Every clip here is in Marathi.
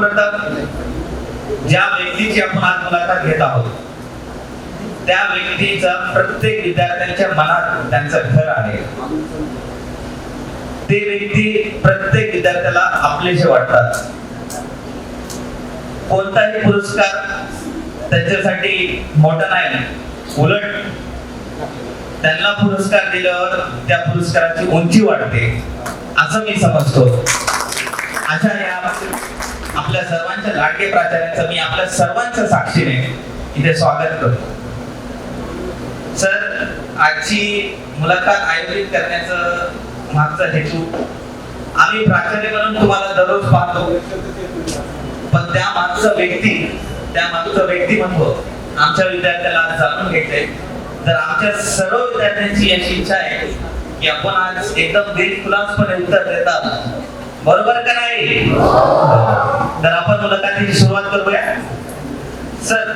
सर्वप्रथम ज्या व्यक्तीची आपण आज मुलाखत घेत आहोत त्या व्यक्तीचं प्रत्येक विद्यार्थ्यांच्या मनात त्यांचं घर आहे. ते व्यक्ती प्रत्येक विद्यार्थ्याला आपलेसे वाटतात. कोणताही पुरस्कार त्यांच्यासाठी मोठा नाही, उलट त्यांना पुरस्कार दिल्यावर त्या पुरस्काराची उंची वाढते असं मी समजतो. अशा या आपल्या सर्वांच्या लाडके प्राचार्यांचं मी आपल्या सर्वांच्या साक्षीने इथे स्वागत करतो. सर, आजची मुलाखत आयोजित करण्याचं मागचा हेतू, आम्ही प्राचार्य म्हणून तुम्हाला दररोज पाहतो, पण त्या मागचं व्यक्तिमत्व आमच्या विद्यार्थ्याला जाणून घ्यायचंय. तर आमच्या सर्व विद्यार्थ्यांची अशी इच्छा आहे की आपण आज एकदम दिलखुलासपणे उत्तर देतात, बरोबर का नाही? तर आपण मुलाखतीची सुरुवात करूया. सर,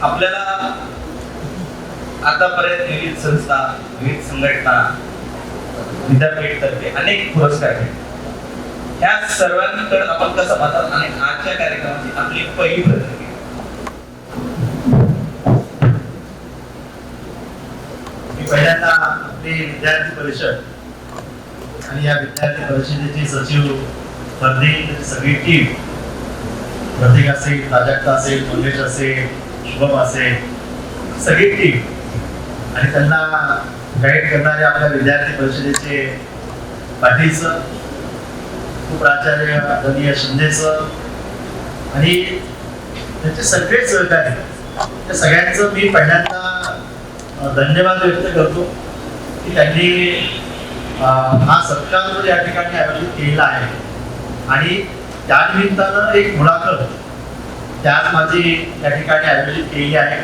आपल्याला आतापर्यंत विविध संस्था, विविध संघटना, विद्यापीठातर्फे अनेक पुरस्कार आहेत. ह्या सर्वांकडे आपण कसं पाहतात आणि आजच्या कार्यक्रमाची आपली पहिली प्रतिक्रिया? मी पहिल्यांदा आपली विद्यार्थी परिषद आणि या विद्यार्थी परिषदेची सचिव प्रदीप, त्याची सगळी टीम, प्रतीक असेल, प्राजक्ता असेल, मंगेश असेल, शुभम असेल, सगळी टीम आणि त्यांना गाईड करणारे आपल्या विद्यार्थी परिषदेचे पाटील सर, प्राचार्य आदरणीय शिंदे सर आणि त्यांचे सगळे सहकारी, त्या सगळ्यांचं मी पहिल्यांदा धन्यवाद व्यक्त करतो की त्यांनी हा सत्कार या ठिकाणी आयोजित केलेला आहे. आणि त्यानिमित्तानं एक मुलाखत त्यात माझी या ठिकाणी आयोजित केलेली आहे.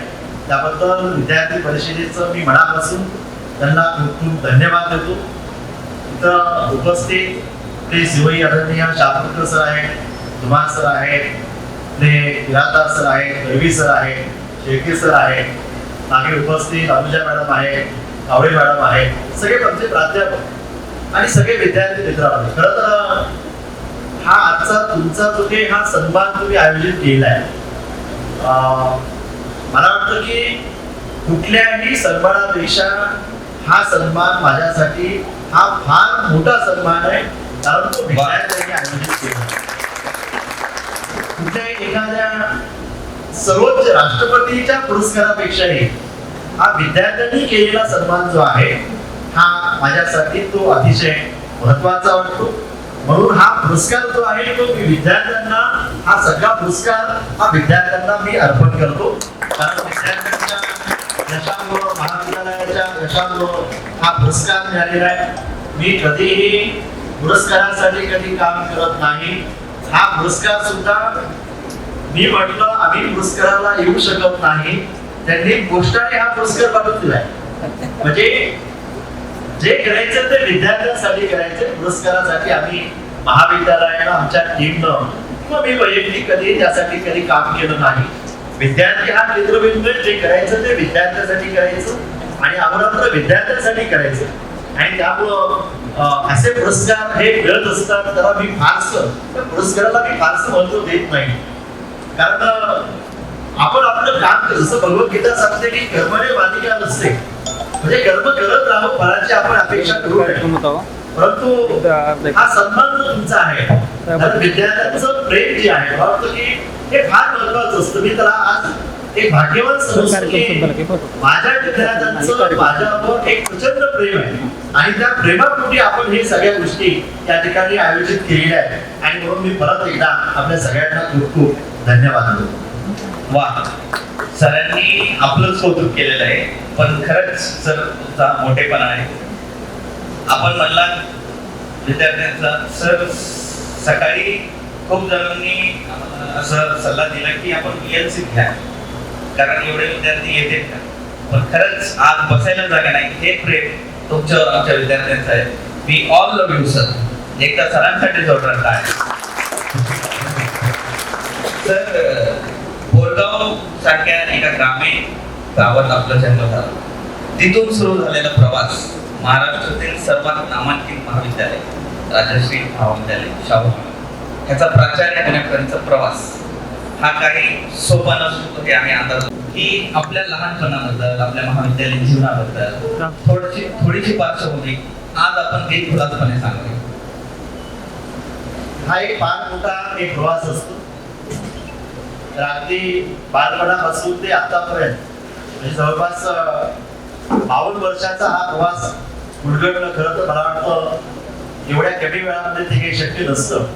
त्याबद्दल विद्यार्थी परिषदेचं मी मनापासून त्यांना खूप खूप धन्यवाद देतो. इथं उपस्थित ते शिवई आदरणीय शापूरकर सर आहेत, धुमाळ सर आहेत, ते विराजदार सर आहेत, दैवी सर आहेत, शेळके सर आहेत, मागे उपस्थित अनुजा मॅडम आहेत, कावळे मॅडम आहेत, सगळे आमचे प्राध्यापक आणि सगळे विद्यार्थी मित्र आहेत. खरं तर हा आजचा तुमचा जो काही हा सन्मान तुम्ही आयोजित केला आहे, मला वाटतं की कुठल्याही सन्मानापेक्षा हा सन्मान माझ्यासाठी हा फार मोठा सन्मान आहे, कारण तो विद्यार्थ्यांनी आयोजित केला. कुठल्याही एखाद्या सर्वोच्च राष्ट्रपतीच्या पुरस्कारापेक्षाही हा विद्यार्थ्यांनी केलेला सन्मान जो आहे हा माझ्यासाठी तो अतिशय महत्वाचा वाटतो. म्हणून हा पुरस्कार जो आहे तो मी विद्यार्थ्यांना, हा सगळा पुरस्कार हा विद्यार्थ्यांना मी अर्पण करतो. कारण विद्यार्थ्यांच्या यशामुळं, महाविद्यालयाच्या यशामुळं हा पुरस्कार मिळालेला आहे. मी कधीही पुरस्कारासाठी कधी काम करत नाही. हा पुरस्कार सुद्धा मी म्हटलं आम्ही पुरस्काराला येऊ शकत नाही, त्यांनी पोस्टाने हा पुरस्कार पाठवून दिलाय. म्हणजे जे करायचं ते विद्यार्थ्यांसाठी करायचं. पुरस्कारासाठी आम्ही महाविद्यालयानं, आमच्या टीमनं किंवा मी वैयक्तिक कधी त्यासाठी कधी काम केलं नाही. विद्यार्थी हा केंद्रबिंदू, जे करायचं ते विद्यार्थ्यांसाठी करायचं आणि अहोरात्र विद्यार्थ्यांसाठी करायचं. आणि त्यामुळं असे पुरस्कार हे मिळत असतात त्याला मी फारसं, त्या पुरस्काराला मी फारसं महत्व देत नाही. कारण आपण आपलं काम, जसं भगवद्गीता सांगते की कर्मणे वाधिका नसते, म्हणजे कर्म करत राहू, फळाची आपण अपेक्षा करू नये. परंतु हा सन्मान जो तुमचा आहे, विद्यार्थ्यांचं प्रेम जे आहे, मला वाटतं की हे फार महत्वाचं असतं. मी त्याला आज एक भाग्यवान समजतो की माझ्या विद्यार्थ्यांचं माझ्यावर एक प्रचंड प्रेम आहे आणि त्या प्रेमापोटी आपण हे सगळ्या गोष्टी या ठिकाणी आयोजित केलेल्या आहेत. आणि म्हणून मी परत एकदा आपल्या सगळ्यांना खूप खूप धन्यवाद देतो. वा, सरांनी आपलंच कौतुक केलेलं आहे, पण खरंच सर तुमचा मोठेपणा आहे. आपण म्हणला विद्यार्थ्यांचा, सर सकाळी खूप जणांनी असं सल्ला दिला की आपण VLC घ्या, कारण एवढे विद्यार्थी येते का. पण खरंच आज बसायला जागा नाही. हे प्रेम तुमच्यावर आमच्या विद्यार्थ्यांचं आहे. We all love you sir. एकदा सरांसाठी जोरदार आहे. सर, बोरगाव सारख्या एका ग्रामीण गावात आपला जन्म झाला. तिथून सुरू झालेला प्रवास महाराष्ट्रातील सर्वात नामांकित महाविद्यालय राजश्री महाविद्यालय शाहू ह्याचा प्राचार्य होण्यापर्यंतचा प्रवास हा काही सोपा नसतो हे आम्ही अंदाज की आपल्या लहानपणाबद्दल आपल्या महाविद्यालयीन जीवनाबद्दल थोडीशी पार्श्वभूमी आज आपण बिनधोडाचपणे सांगू. हा एक फार मोठा एक प्रवास असतो. रात्री बालपणापासून ते आतापर्यंत म्हणजे जवळपास 52 वर्षाचा हा प्रवास उलगडणं खरं तर मला वाटतं एवढ्या कमी वेळामध्ये ते काही शक्य नसतं.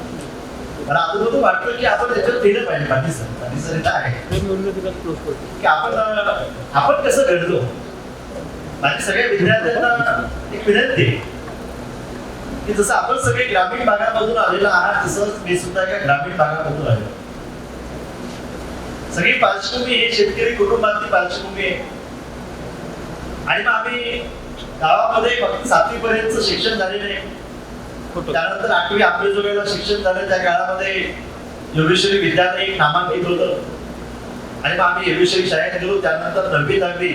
मला अजून वाटतं की आपण त्याच्यात केलं पाहिजे. पाठीसर आहे की आपण कसं घडलो. माझ्या सगळ्या विद्यार्थ्यांना एक विनंती आहे की जसं आपण सगळे ग्रामीण भागामधून आलेलो आहात तसंच मी सुद्धा एका ग्रामीण भागामधून आलो. सगळी पार्श्वभूमी हे शेतकरी कुटुंबातली पार्श्वभूमी आहे. आणि मग आम्ही गावामध्ये फक्त 7वी पर्यंत शिक्षण झालेलं आहे. त्यानंतर 8वी अंमलबजावणीला शिक्षण झालं. त्या काळामध्ये योगेश्वरी विद्यालय एक नामांकित होतं आणि मग आम्ही योगेश्वरी शाळेत गेलो. त्यानंतर 9वी 10वी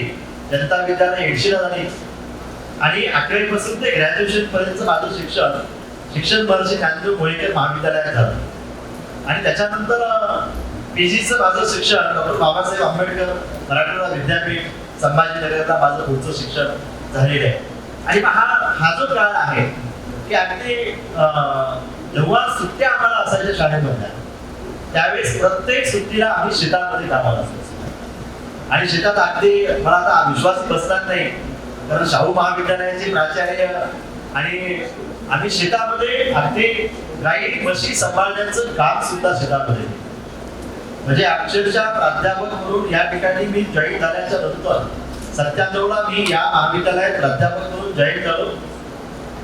जनता विद्यालय एडशीला झाली आणि 11वी पासून ते ग्रॅज्युएशन पर्यंत माझं शिक्षण महर्षी ज्ञानदेव मोळेकर महाविद्यालयात झालं. आणि त्याच्यानंतर पीजीचं माझं शिक्षण डॉक्टर बाबासाहेब आंबेडकर मराठवाडा विद्यापीठ संभाजीनगरला माझं पुढचं शिक्षण झालेलं आहे. आणि हा जो काळ आहे की अगदी जेव्हा सुट्ट्या आम्हाला असायच्या शाळेमधल्या त्यावेळेस प्रत्येक सुट्टीला आम्ही शेतामध्ये कामाला असायचो. आणि शेतात अगदी मला आता विश्वास बसणार नाही कारण शाहू महाविद्यालयाचे प्राचार्य आणि आम्ही शेतामध्ये अगदी गाई म्हशी सांभाळण्याचं काम सुद्धा शेतामध्ये म्हणजे अक्षरशः प्राध्यापक म्हणून या ठिकाणी मी जॉईन झाल्याच्या नंतर 97ला मी या महाविद्यालयात प्राध्यापक म्हणून जॉईन झालो.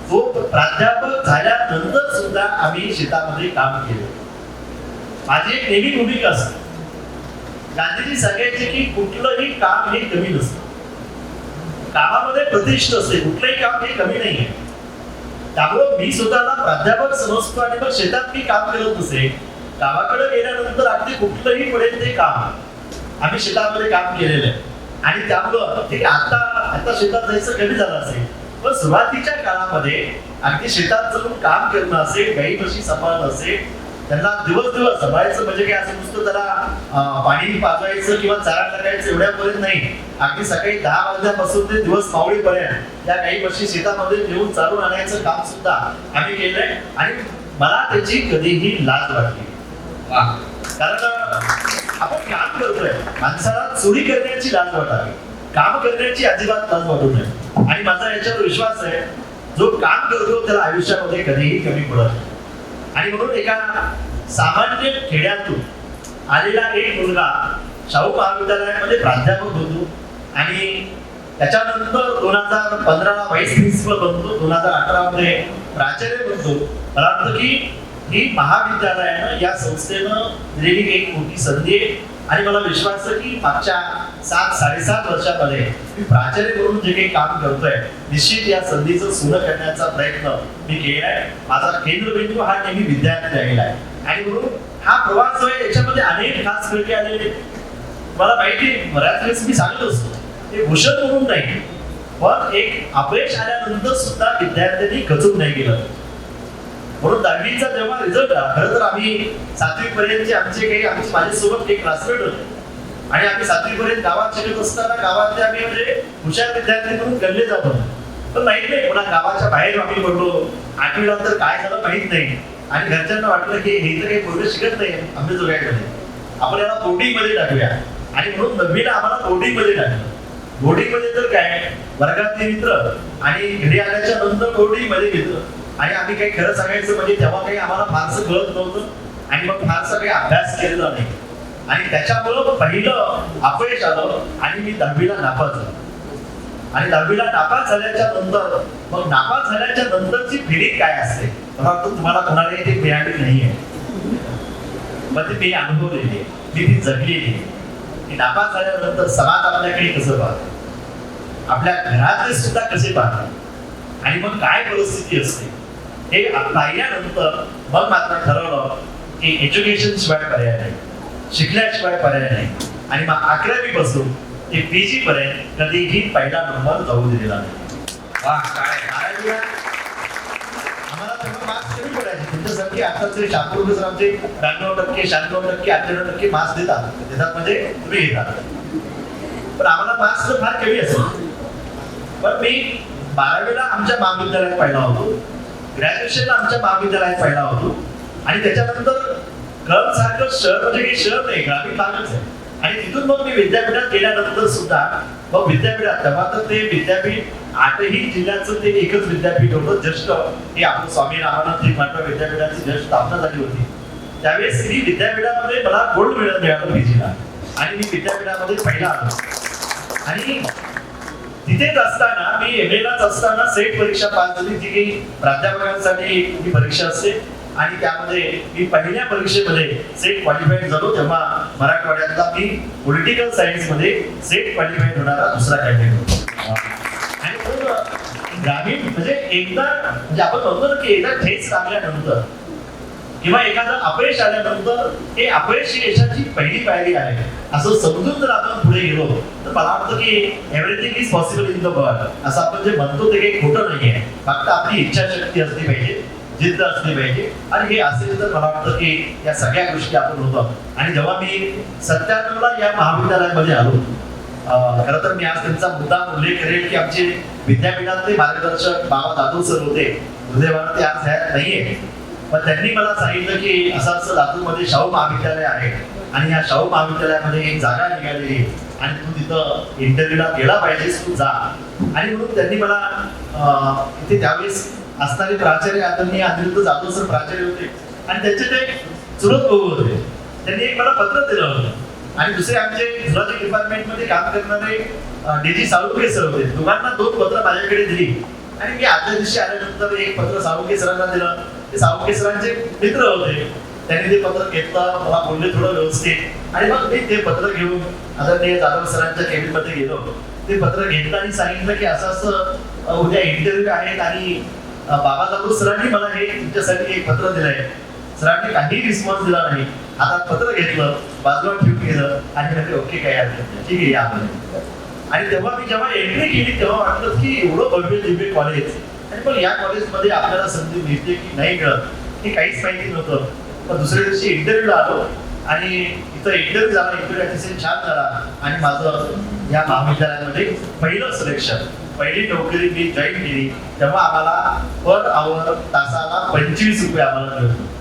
तो प्राध्यापक झाल्यानंतर सुद्धा आम्ही शेतामध्ये काम केलं. माझी एक नेहमी भूमिका असते. गांधीजी सांगायचे की कुठलंही काम हे कमी नसतं. कामामध्ये प्रतिष्ठा असते. कुठलंही काम हे कमी नाहीये. त्यामुळे मी स्वतःला प्राध्यापक समजतो आणि मग शेतात मी काम करत नसे. गावाकडे गेल्यानंतर अगदी कुठलंही पडेल ते काम आम्ही शेतामध्ये काम केलेलं आहे. आणि त्यामुळं ठीक आहे आता शेतात जायचं कमी झालं असेल पण सुरुवातीच्या काळामध्ये अगदी शेतात जाऊन काम करणं असेल गाई म्हशी सांभाळणं असेल त्यांना दिवस सांभाळायचं म्हणजे काय असं नुसतं त्याला पाणी पाजवायचं किंवा चारा टाकायचं एवढ्यापर्यंत नाही. अगदी सकाळी 10 वाजल्यापासून ते दिवस मावळीपर्यंत या गाई म्हशी शेतामध्ये नेऊन चालून आणायचं काम सुद्धा आम्ही केलंय. आणि मला त्याची कधीही लाज वाटली कारण आपण काम करतोय. माणसाला चोरी करण्याची लाज वाटावी काम करण्याची अजिबात लाज वाटू नये. आणि माझा याच्यावर विश्वास आहे जो काम करतो त्याला आयुष्यामध्ये कधीही कमी पडत नाही. आणि म्हणून एका सामान्य खेड्यातून आलेला एक मुलगा शाहू महाविद्यालयामध्ये प्राध्यापक होतो आणि त्याच्यानंतर 2015ला व्हाईस प्रिन्सिपल बनतो. 2018 मध्ये प्राचार्य बनतो. मला वाटतं की ही महाविद्यालयानं या संस्थेनं दिलेली एक मोठी संधी आहे. आणि मला विश्वास आहे की मागच्या 7-7.5 वर्षामध्ये मी प्राचार्य म्हणून जे काही काम करतोय निश्चित या संधीचं सोनं करण्याचा प्रयत्न मी केलाय. माझा केंद्रबिंदू हा नेहमी विद्यार्थी राहिला आहे. आणि म्हणून हा प्रवास जो आहे याच्यामध्ये अनेक खास घटके आलेले. मला माहिती बऱ्याच वेळेस मी सांगत असतो ते भूषण म्हणून नाही पण एक अपयश आल्यानंतर सुद्धा विद्यार्थ्यांनी खचून नाही गेलं. म्हणून 10वीचा जेव्हा रिझल्ट आला खरं तर आम्ही 7वी पर्यंतचे आमचे माझ्यासोबत एक क्लासमेट होते आणि आम्ही 7वी पर्यंत गावात शिकत असताना गावातले आम्ही म्हणजे हुशार विद्यार्थी म्हणून गणले जात होतो. पण माहित नाही पुन्हा गावाच्या बाहेर आम्ही पडलो. 8वीला तर काय झालं माहित नाही आणि घरच्यांना वाटलं की हे तर काही पोरं शिकत नाही अंमलबजावणीमध्ये आपण याला बोर्डिंग मध्ये टाकूया. आणि म्हणून 9वीला आम्हाला बोर्डिंग मध्ये टाकलं. बोर्डिंग मध्ये तर काय वर्गातले मित्र आणि घरी आल्याच्या नंतर बोर्डिंग मध्ये घेतलं. आणि आम्ही काही खरं सांगायचं म्हणजे तेव्हा काही आम्हाला फारसं कळत नव्हतं आणि मग फारसा काही अभ्यास केलेला नाही. आणि त्याच्यामुळं पहिलं अपयश आलं आणि मी 10वीला नापास झालो. आणि 10वीला नापास झाल्याच्या नंतर मग नापास झाल्याच्या नंतरची फिलिंग काय असते परंतु तुम्हाला कोणालाही ते मिळाली नाहीये. मग ते मी अनुभवलेली आहे मी ती जगलेली आहे की नापास झाल्यानंतर समाज आपल्याकडे कसं पाहतो आपल्या घरातले सुद्धा कसे पाहतात आणि मग काय परिस्थिती असते हे पाहिल्यानंतर मग मात्र ठरवलं की एज्युकेशन शिवाय पर्याय नाही शिकल्याशिवाय पर्याय नाही. आणि मग 11वी पासून ते पीजी पर्यंत कधीही पहिला नंबर जाऊ दिलेला नाही. वाह काय आम्हाला तेव्हा मार्क्स कमी पडायचे तुमच्यासाठी आताचे शास्त्रज्ञ सर आमचे 92%, 96%, 98% मार्क्स देतात म्हणजे तुम्ही घेतात. पण आम्हाला मार्क्स तर फार कमी असेल. पण मी 12वीला आमच्या महाविद्यालयात पहिला होतो, ग्रॅज्युएशनला आमच्या महाविद्यालयात पहिला होतो आणि त्याच्यानंतर कळमसारखं शहर म्हणजे काही शहर नाही, ग्रामीण भागच आहे. आणि तिथून मग मी विद्यापीठात गेल्यानंतर सुद्धा मग विद्यापीठात तेव्हा तर ते विद्यापीठ 8ही जिल्ह्याचं ते एकच विद्यापीठ होतं. जस्ट हे आपलं स्वामी रामानंद मराठवाडा विद्यापीठाची जस्ट स्थापना झाली होती. त्यावेळेस मी विद्यापीठामध्ये मला गोल्ड मेडल मिळालं पीजीला आणि मी विद्यापीठामध्ये पहिला आलो. आणि तिथेच असताना मी एमएलाच असताना सेट परीक्षा पास झाली, जी काही प्राध्यापकांसाठी ही परीक्षा असते आणि त्यामध्ये मी पहिल्या परीक्षेमध्ये सेट क्वालिफाईड झालो. तेव्हा मराठवाड्यातला मी पॉलिटिकल सायन्स मध्ये सेट क्वालिफाईड होणारा दुसरा कॅन्डिडेट. आणि मग ग्रामीण म्हणजे एकदा म्हणजे आपण म्हणतो ना की एकदा ठेच लागल्यानंतर किंवा एखादं अपयश आल्यानंतर हे अपयश ही यशाची पहिली पायरी आहे असं समजून जर आपण पुढे गेलो तर मला वाटतं की everything is possible in the world असं आपण जे म्हणतो ते काही खोटं नाहीये. फक्त आपली इच्छाशक्ती असली पाहिजे, जिद्द असली पाहिजे आणि हे असेल तर मला वाटतं की या सगळ्या गोष्टी आपण होतो. आणि जेव्हा मी 97ला या महाविद्यालयामध्ये आलो, खरं तर मी आज त्यांचा मुद्दाम उल्लेख करेल की आमचे विद्यापीठातले मार्गदर्शक बाबा जाधव सर होते. दुर्दैवानं ते आज हयात नाहीये, पण त्यांनी मला सांगितलं की असं लातूरमध्ये शाहू महाविद्यालय आहे आणि या शाहू महाविद्यालयामध्ये एक जागा निघालेली आहे आणि तू तिथं इंटरव्ह्यूला गेला पाहिजेस, तू जा. आणि म्हणून त्यांनी मला इथे त्यावेळेस असणारे प्राचार्य आदरणीय अनिरुद्ध जाधव सर प्राचार्य होते आणि त्यांचे ते चुलत भाऊ होते. त्यांनी एक मला पत्र दिलं होतं आणि दुसरे आमचे झुलॉजी डिपार्टमेंटमध्ये काम करणारे डीजी साळुंके सर होते. दोघांना 2 पत्र माझ्याकडे दिली आणि मी आदल्या दिवशी आल्यानंतर एक पत्र साळुंके सरांना दिलं. ते साळुंके सरांचे मित्र होते, त्यांनी ते पत्र घेतलं, मला बोलले थोडं व्यवस्थित आणि मग मी ते पत्र घेऊन आदरणीय जाधव सरांच्या केबिनमध्ये गेलो. ते पत्र घेतलं आणि सांगितलं की असं असं उद्या इंटरव्ह्यू आहेत आणि बाबा जाधव सरांनी मला हे तुमच्यासाठी एक पत्र दिलंय. सरांनी काही रिस्पॉन्स दिला नाही. आता पत्र घेतलं, बाजूला ठेवून गेलं आणि म्हणजे ओके काय ठीक आहे या. आणि तेव्हा मी जेव्हा एंट्री केली तेव्हा वाटलं की एवढं भव्य दिव्य कॉलेज आणि पण या कॉलेजमध्ये आपल्याला संधी मिळते की नाही मिळत हे काहीच माहिती नव्हतं. पण दुसऱ्या दिवशी इंटरव्ह्यूला आलो आणि इथं इंटरव्ह्यू झाला, इंटरव्ह्यू अतिशय छान झाला आणि माझं या महाविद्यालयामध्ये पहिलं सिलेक्शन, पहिली नोकरी मी जॉईन केली. तेव्हा आम्हाला पर आवर तासाला 25 रुपये आम्हाला मिळतो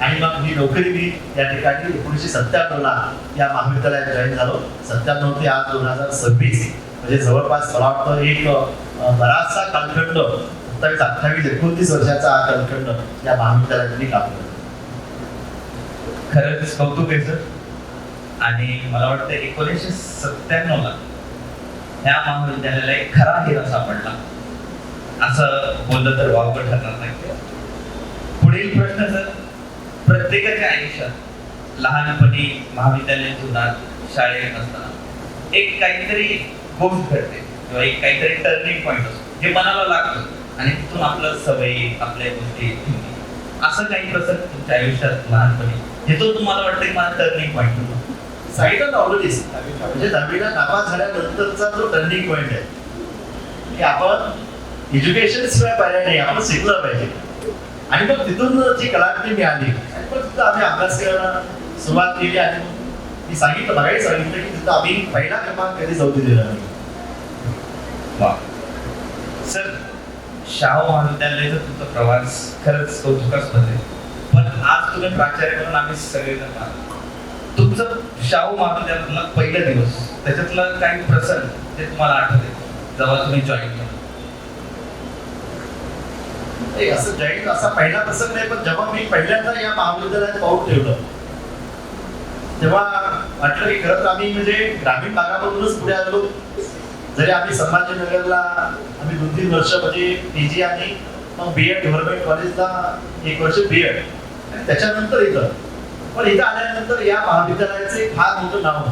आणि मग ही नोकरी मी या ठिकाणी 1997ला या महाविद्यालयात जॉईन झालो. 97 ते आज 2026 म्हणजे जवळपास मला वाटतं एक बराचसा कालखंड 27, 28, 29 वर्षाचा हा कालखंड या महाविद्यालयात मी काम करतो. खरंच कौतुक आहे सर. आणि मला वाटतं 1997ला ह्या महाविद्यालयाला एक खरा हिरा सापडला असं बोललं तर वावगं ठरणार नाही. पुढील प्रश्न सर, प्रत्येकाच्या आयुष्यात लहानपणी महाविद्यालयीन जीवनात शाळेत असताना एक काहीतरी गोष्ट घडते किंवा एक काहीतरी टर्निंग पॉईंट असतो जे मनाला लागतं आणि तिथून आपलं सवयी आपल्या गोष्टी असं काही प्रसंग तुमच्या आयुष्यात लहानपणी जिथून तुम्हाला वाटतं की मला टर्निंग पॉईंट होतो? साईडला ऑलरेडी म्हणजे 10वीला नापास झाल्यानंतरचा जो टर्निंग पॉईंट आहे की आपण एज्युकेशन शिवाय पर्याय नाही, आपण शिकलं पाहिजे. आणि मग तिथून जी कलाकृती मिळाली आणि मग तिथं आम्ही अभ्यास करायला सुरुवात केली आणि मी सांगितलं बघायला सांगितलं की तिथं आम्ही पहिला क्रमांक कधी जाऊ दिलेला नाही. सर, शाहू महाविद्यालयाचा तुमचा प्रवास खरंच कौतुकास्पद आहे. पण आज तुम्ही प्राचार्य म्हणून आम्ही सगळे तुमचं शाहू महाविद्यालयातला पहिला दिवस त्याच्यातलं काही प्रसंग जे तुम्हाला आठवते जेव्हा तुम्ही जॉईन केलं? असं जॉईन असा पहिला प्रसंग नाही, पण जेव्हा मी पहिल्यांदा या महाविद्यालयात पाऊल ठेवलं तेव्हा वाटलं की खरं तर आम्ही म्हणजे ग्रामीण भागामधूनच पुढे आलो. जरी आम्ही संभाजीनगरला आम्ही 2-3 वर्ष म्हणजे पीजी आणि मग बीएड गव्हर्नमेंट कॉलेजला 1 वर्ष बीएड आणि त्याच्यानंतर इथं, पण इथं आल्यानंतर या महाविद्यालयाचं एक फार मोठं नाव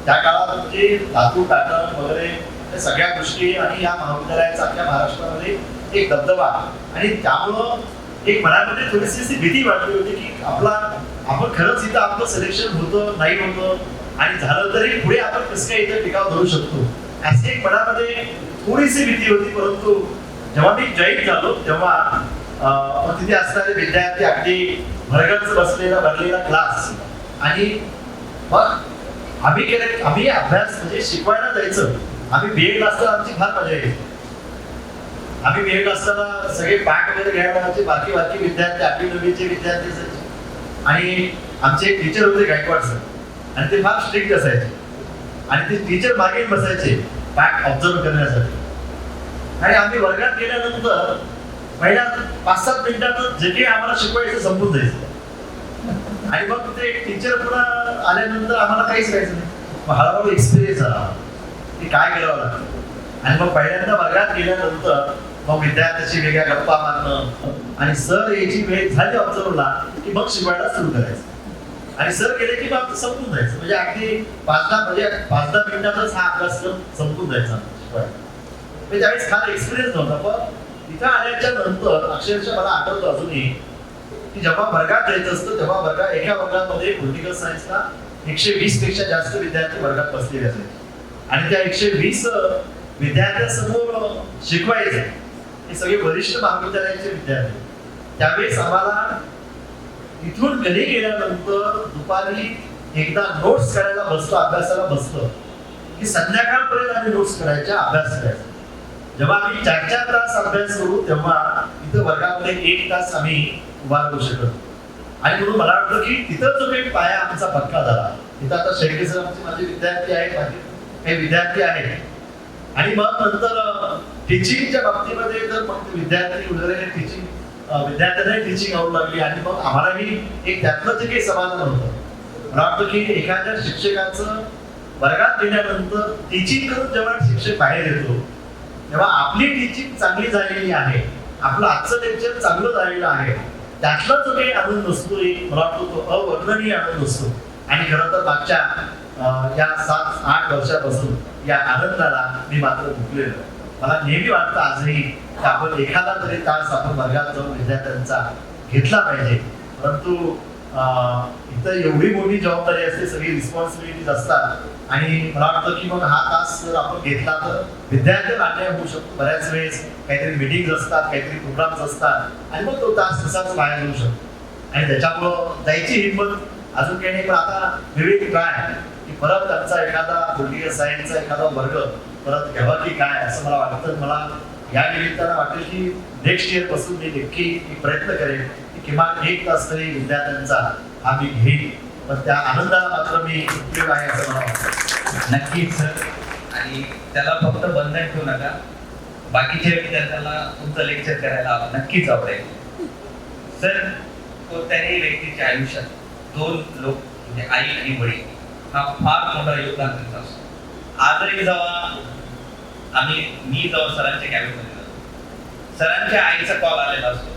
त्या काळात म्हणजे लातूर पॅटर्न वगैरे या सगळ्या गोष्टी आणि या महाविद्यालयाचा आपल्या महाराष्ट्रामध्ये एक दबदबा आणि त्यामुळं एक मनामध्ये थोडीशी भीती वाटली होती की आपण खरंच इथं आपलं सिलेक्शन होतं नाही होतं आणि झालं तरी पुढे आपण कसं काय इथं टिकाव धरू शकतो अशी एक मनामध्ये थोडीशी भीती होती. परंतु जेव्हा मी जॉईन झालो तेव्हा पण तिथे असणारे विद्यार्थी अगदी भरगच्च भरलेला क्लास. आणि मग आम्ही अभ्यास म्हणजे शिकवायला जायचं. आम्ही बीएड असताना आमची फार मजा यायची. आम्ही बीएड असताना सगळे पाठ वगैरे घ्यायला आमचे बाकी विद्यार्थी 8वी-9वीचे विद्यार्थी असायचे. आणि आमचे एक टीचर होते गायकवाड सर, आणि ते फार स्ट्रिक्ट असायचे. आणि ते टीचर मागे बसायचे पाठ ऑब्झर्व करण्यासाठी. आणि आम्ही वर्गात गेल्यानंतर पहिल्या 5-7 मिनिटात जे काही आम्हाला शिकवायचं संपून जायचं. आणि मग ते टीचर पुन्हा आल्यानंतर आम्हाला काहीच करायचं नाही. मग हळूहळू एक्सपिरियन्स झाला की काय करावं लागतं. आणि मग पहिल्यांदा वर्गात गेल्यानंतर मग विद्यार्थ्याशी वेगळ्या गप्पा मारणं, आणि सर याची वेळ झाली ऑब्झर्वला की मग शिकवायला सुरू करायचं. आणि सर गेले की मग संपून जायचं. म्हणजे अगदी 5-10 मिनिटातच हा अभ्यासक्रम संपून जायचा शिकवायला. म्हणजे त्यावेळेस फार एक्सपिरियन्स नव्हता. पण इथं आल्याच्या नंतर अक्षरशः मला आठवतं अजूनही की जेव्हा वर्गात जायचं असतं तेव्हा एका वर्गामध्ये पॉलिटिकल सायन्सला 120 पेक्षा जास्त विद्यार्थी वर्गात बसलेले असायचे. आणि त्या 120 विद्यार्थ्यांसमोर शिकवायचे हे सगळे वरिष्ठ महाविद्यालयाचे विद्यार्थी. त्यावेळेस आम्हाला इथून घरी गेल्यानंतर दुपारी एकदा नोट्स करायला बसलो, अभ्यासाला बसलो की संध्याकाळपर्यंत आम्ही नोट्स करायच्या, अभ्यास करायचा. जेव्हा आम्ही 4-4 तास अभ्यास करू तेव्हा इथं वर्गामध्ये 1 तास आम्ही उभा राहू शकतो. आणि म्हणून मला वाटतं की तिथं जो काही पाया आमचा पक्का झाला. तिथं आता शेळके सर आमचे माझे विद्यार्थी आहेत, काही विद्यार्थी आहेत. आणि मग नंतर टीचिंगच्या बाबतीमध्ये तर मग विद्यार्थी वगैरे विद्यार्थ्यांनाही टीचिंग आवडू लागली. आणि मग आम्हालाही एक त्यातलं जे काही समाधान होतं. मला वाटतं की एखाद्या शिक्षकाचं वर्गात गेल्यानंतर टीचिंग करून जेव्हा शिक्षक बाहेर येतो तेव्हा आपली टीचिंग चांगली झालेली आहे, आपलं आजचं लेक्चर चांगलं झालेलं आहे, त्यातला जो काही आनंद असतो मला वाटतो तो अवर्णनीय आनंद असतो. आणि खरं तर मागच्या या 7-8 वर्षापासून या आनंदाला मी मात्र मुकलेलो. मला नेहमी वाटतं आजही की आपण एखादा तरी तास आपण वर्गात जाऊन विद्यार्थ्यांचा घेतला पाहिजे. परंतु इथं एवढी मोठी जबाबदारी असते, सगळी रिस्पॉन्सिबिलिटीज असतात. आणि मला वाटतं की मग हा तास जर आपण घेतला तर विद्यार्थ्यांना अन्याय होऊ शकतो. बऱ्याच वेळेस काहीतरी मिटिंग असतात, काहीतरी प्रोग्राम्स असतात, आणि मग तो तास तसाच बाहेर येऊ शकतो. आणि त्याच्यामुळं जायची हिंमत अजून काही नाही. पण आता विवेक काय की परत त्यांचा एखादा पॉलिटिकल सायन्सचा एखादा वर्ग परत घ्यावा की काय असं मला वाटतं. मला या निमित्तानं वाटेल की नेक्स्ट इयर पासून मी नक्की प्रयत्न करेन की किमान 1 तास तरी विद्यार्थ्यांचा हा मी घेईन. पण त्या आनंदाला मात्र मी उपयोग आहे असं मला वाटतं. नक्कीच सर. आणि त्याला फक्त बंधन ठेवू नका. बाकीच्या विद्यार्थ्यांना तुमचं लेक्चर करायला नक्कीच आवडेल. सर, कोणत्याही व्यक्तीच्या आयुष्यात 2 लोक म्हणजे आई आणि वडील हा फार मोठा योगदान देत असतो. आजही मी जेव्हा सरांच्या कॅबिनमध्ये जातो, सरांच्या आईचा कॉल आलेला असतो.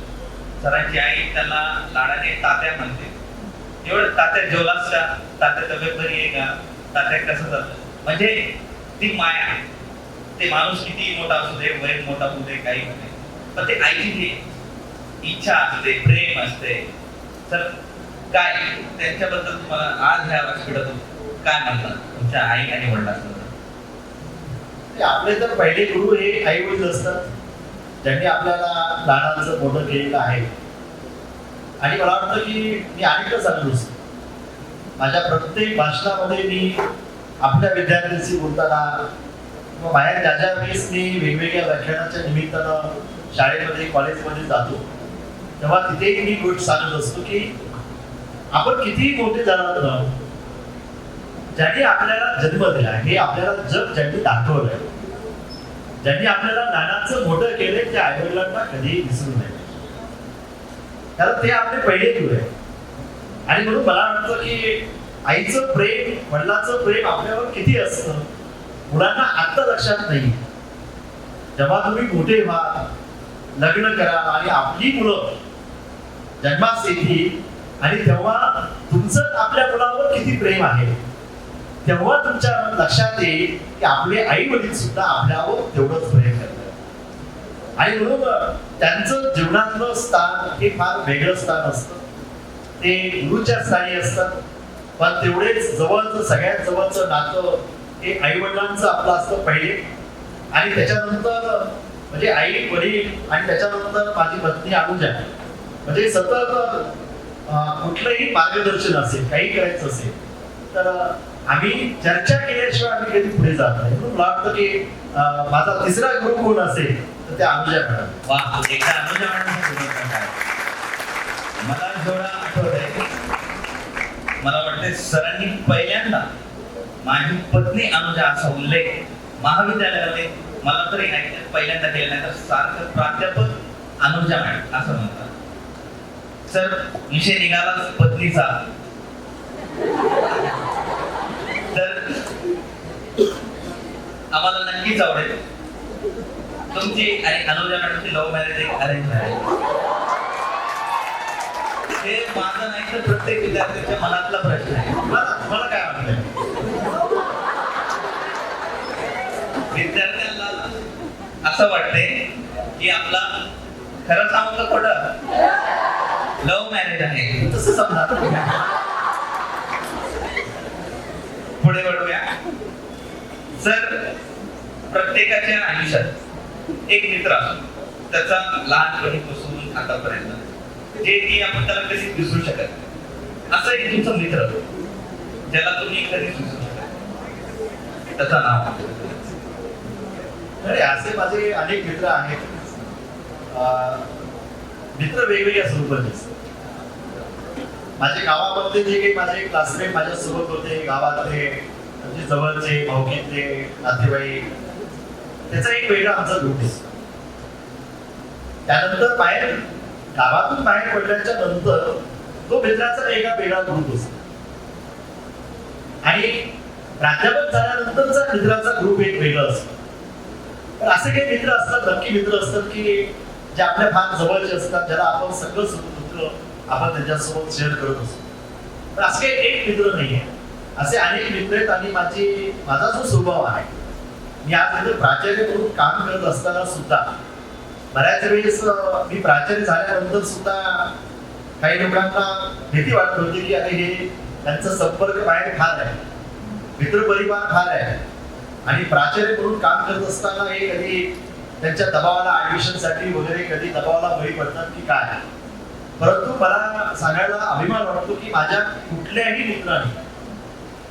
सरांची आई त्यांना लाडाने तात्या म्हणते. एवढं तात्या जेवलास का, तात्या तब्येत बरी आहे का, तात्या कसं जातं. म्हणजे ती माया, ते माणूस किती मोठा असू दे, वय मोठा असू दे, काही नाही, पण ते आईची ती इच्छा असते, प्रेम असते. तर काय त्यांच्याबद्दल तुम्हाला आज ह्या व्यासपीठातून काय म्हणतात तुमच्या आई आणि वडिलांबद्दल? आपले तर पहिले गुरु हे आई वडील असतात, ज्यांनी आपल्याला लहानाचं मोठं केलेलं आहे. आणि मला वाटतं की मी अनेकदा सांगत असतो, माझ्या प्रत्येक भाषणामध्ये मी आपल्या विद्यार्थ्यांशी बोलताना किंवा बाहेर ज्या वेळेस मी वेगवेगळ्या व्याख्यानाच्या निमित्तानं शाळेमध्ये कॉलेजमध्ये जातो तेव्हा तिथेही मी गोष्ट सांगत असतो की आपण कितीही मोठे झाला तर ज्यांनी आपल्याला जन्म दिला, हे आपल्याला जग ज्यांनी दाखवलंय, ज्यांनी आपल्याला लहानाचं मोठं केलंय, त्या आईवडिलांना कधीही विसरू नये. कारण ते आपले पहिले गुरु आहे. आणि म्हणून मला वाटतं की आईचं प्रेम, वडिलांचं प्रेम आपल्यावर किती असतं मुलांना आता लक्षात नाही. जेव्हा तुम्ही मोठे व्हा, लग्न करा आणि आपली मुलं जन्मास येतील आणि तेव्हा तुमचं आपल्या मुलावर किती प्रेम आहे, तेव्हा तुमच्या लक्षात येईल की आपले आई वडील सुद्धा आपल्यावर तेवढंच प्रेम करतात. आणि म्हणून त्यांचं जीवनातलं स्थान हे फार वेगळं स्थान असतं. ते गुरुच्या स्थानी असतात, पण तेवढेच जवळचं, सगळ्यात जवळचं नातं हे आई वडिलांचं आपलं असतं पहिले. आणि त्याच्यानंतर म्हणजे आई वडील आणि त्याच्यानंतर माझी पत्नी अनुजा, म्हणजे सतत कुठलंही मार्गदर्शन असेल, काही करायचं असेल तर आम्ही चर्चा केल्याशिवाय आम्ही कधी पुढे जात नाही. म्हणून मला वाटतं की माझा तिसरा गुरु कोण असेल तर ते अनुजा मॅडम. वा, एकदा अनुजा मॅडमचा सुरुवात आहे. मला जेवढा आठवत आहे, मला वाटते सरांनी पहिल्यांदा माझी पत्नी अनुजा असा उल्लेख महाविद्यालयामध्ये मला तरी पहिल्यांदा केला नाही, तर सारखं प्राध्यापक अनुजा मॅडम असं म्हणतात. सर, विषय निघाला पत्नीचा, तर आम्हाला नक्कीच आवडेल तुमची आणि अनुजा मॅडमची लव्ह मॅरेज एक अरेंज आहे. हे माझं नाही तर प्रत्येक विद्यार्थ्याच्या मनातला प्रश्न आहे. मला काय वाटतं, विद्यार्थ्यांना असं वाटते की आपला खरं सांगू का खोटं लव्ह मॅरेज आहे. तसं समजा. पुढे वळूया. सर, प्रत्येकाच्या आयुष्यात एक मित्र असतो, त्याचा लहानपणीपासून आतापर्यंत जे की आपण त्याला कधीच विसरू शकत नाही. असं एक तुमचा मित्र ज्याला तुम्ही कधीच विसरू शकत, त्याचं नाव अरे असे माझे अनेक मित्र आहेत. मित्र वेगवेगळ्या स्वरूपाचे असतात. माझे गावामध्ये जे काही माझे क्लासमेट माझ्या सोबत होते, गावातले म्हणजे जवळचे भाऊकीतले नातेवाईक, त्याचा एक वेगळा आमचा ग्रुप असतो. त्यानंतर बाहेर गावातून बाहेर पडल्याच्या नंतर तो मित्राचा वेगळा ग्रुप असतो. आणि प्राध्यापक झाल्यानंतरचा मित्राचा ग्रुप एक वेगळा असतो. तर असे काही मित्र असतात, नक्की मित्र असतात की जे आपल्या फार जवळचे असतात, ज्याला आपण सगळं दुःख आपण त्यांच्यासोबत शेअर करत असतो. तर असं काही एक मित्र नाहीये, असे अनेक मित्र आहेत. आणि माझा जो स्वभाव आहे, मी आज प्राचार्य म्हणून काम करत असताना सुद्धा बऱ्याच वेळेस मी प्राचार्य झाल्यानंतर सुद्धा काही लोकांना भीती वाटत होती की अरे हे त्यांचा संपर्क बाहेर फार आहे, मित्रपरिवार फार आहे, आणि प्राचार्य म्हणून काम करत असताना हे कधी त्यांच्या दबावाला ऍडमिशनसाठी वगैरे कधी दबावाला बळी पडतात की काय. परंतु मला सांगायला अभिमान वाटतो की माझ्या कुठल्याही मित्राने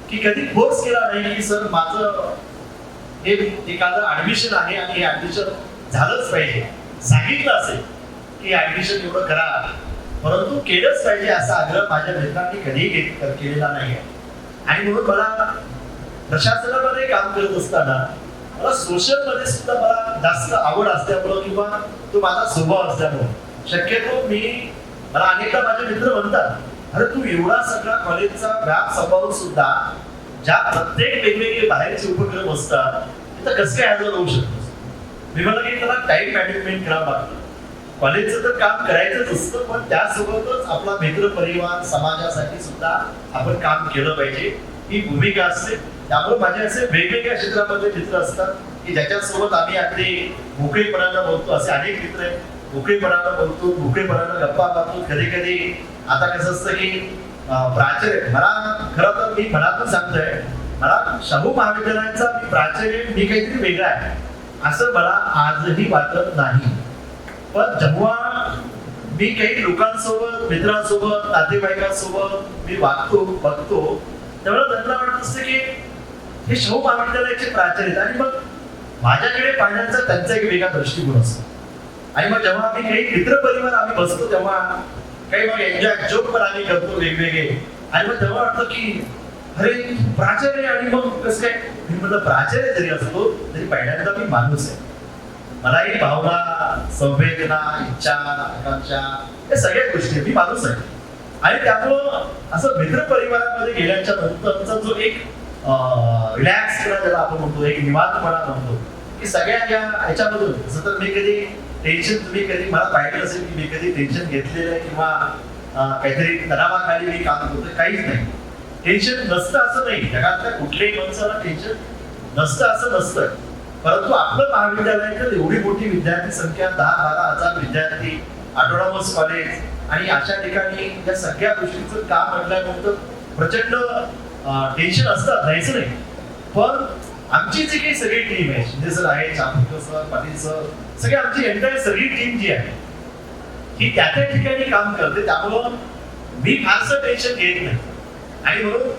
की कधी फोर्स केला नाही की सर माझं हे एखादं ऍडमिशन आहे आणि हे ऍडमिशन झालंच पाहिजे. सांगितलं असेल की ऍडमिशन एवढं करा, परंतु केलंच पाहिजे असा आग्रह माझ्या मित्रांनी कधीही केलेला नाही. आणि म्हणून मला प्रशासनामध्ये काम करत असताना मला सोशल मध्ये सुद्धा मला जास्त आवड असल्यामुळं किंवा तो माझा स्वभाव असल्यामुळं शक्यतो मला अनेकदा माझे मित्र म्हणतात, अरे तू एवढा सगळा कॉलेजचा व्याप सांभाळून सुद्धा ज्या प्रत्येक वेगवेगळे बाहेरचे उपक्रम असतात तिथं कसं काय हजर होऊ शकतोस. मी म्हणलं की त्याला टाइम मॅनेजमेंट करावं लागतं. कॉलेजचं तर काम करायचंच असतं, पण त्यासोबतच आपला मित्र परिवार समाजासाठी सुद्धा आपण काम केलं पाहिजे, ही भूमिका असते. त्यामुळे माझे असे वेगवेगळ्या क्षेत्रामध्ये मित्र असतात की ज्याच्यासोबत आम्ही अगदी मोकळेपणानं बोलतो. असे अनेक मित्र आहेत, मोकळेपणानं बोलतो, मोकळेपणानं गप्पा मारतो. कधी कधी आता कसं असतं की प्राचार्य, मला खरं तर मी मनातून सांगतोय, मला शाहू महाविद्यालयाचा प्राचार्य मी काहीतरी वेगळा आहे असं मला आजही वाटत नाही. पण जेव्हा मी काही लोकांसोबत, मित्रांसोबत, नातेवाईकांसोबत मी वागतो बघतो, तेव्हा त्यांना वाटत असतं की हे शाहू महाविद्यालयाचे प्राचार्य आहेत. आणि मग माझ्याकडे पाहण्याचा त्यांचा एक वेगळा दृष्टिकोन असतो. आणि मग जेव्हा आम्ही काही मित्रपरिवार आम्ही बसतो तेव्हा काही मग एन्जॉय जोक पण आम्ही करतो वेगवेगळे. आणि मग तेव्हा वाटतं की अरे प्राचार्य, आणि मग कसं काय. मी म्हटलं प्राचार्य जरी असतो तरी पहिल्यांदा मी माणूस आहे. मलाही भावना, संवेदना, इच्छा, आकांक्षा या सगळ्या गोष्टी, मी माणूस आहे. आणि त्यामुळं असं मित्रपरिवारामध्ये गेल्याच्या नंतरचा जो एक रिलॅक्स ज्याला आपण म्हणतो, एक निवांतपणा म्हणतो, की सगळ्या याच्यामधून जसं तर मी कधी टेन्शन, तुम्ही कधी मला पाहिलं असेल की मी कधी टेन्शन घेतलेलं आहे किंवा काहीतरी तणावाखाली मी काम करतोय, काहीच नाही. टेन्शन नसतं असं नाही, जगातल्या कुठल्याही माणसाला टेन्शन नसतं असं नसतं. परंतु आपलं महाविद्यालयात एवढी मोठी विद्यार्थी संख्या, 10-12 हजार विद्यार्थी, ऑटोनॉमस कॉलेज, आणि अशा ठिकाणी या सगळ्या गोष्टींचं काम म्हटल्यानंतर प्रचंड टेन्शन असतात, नाहीच नाही. पण आमची जी काही सगळी टीम आहे, शिंदे सर आहे, चाफेकर सर, पाटील सर, सगळी आमची एंटायर सगळी टीम जी आहे ही त्या त्या ठिकाणी काम करते. त्यामुळं मी फारसं टेन्शन घेत नाही. आणि म्हणून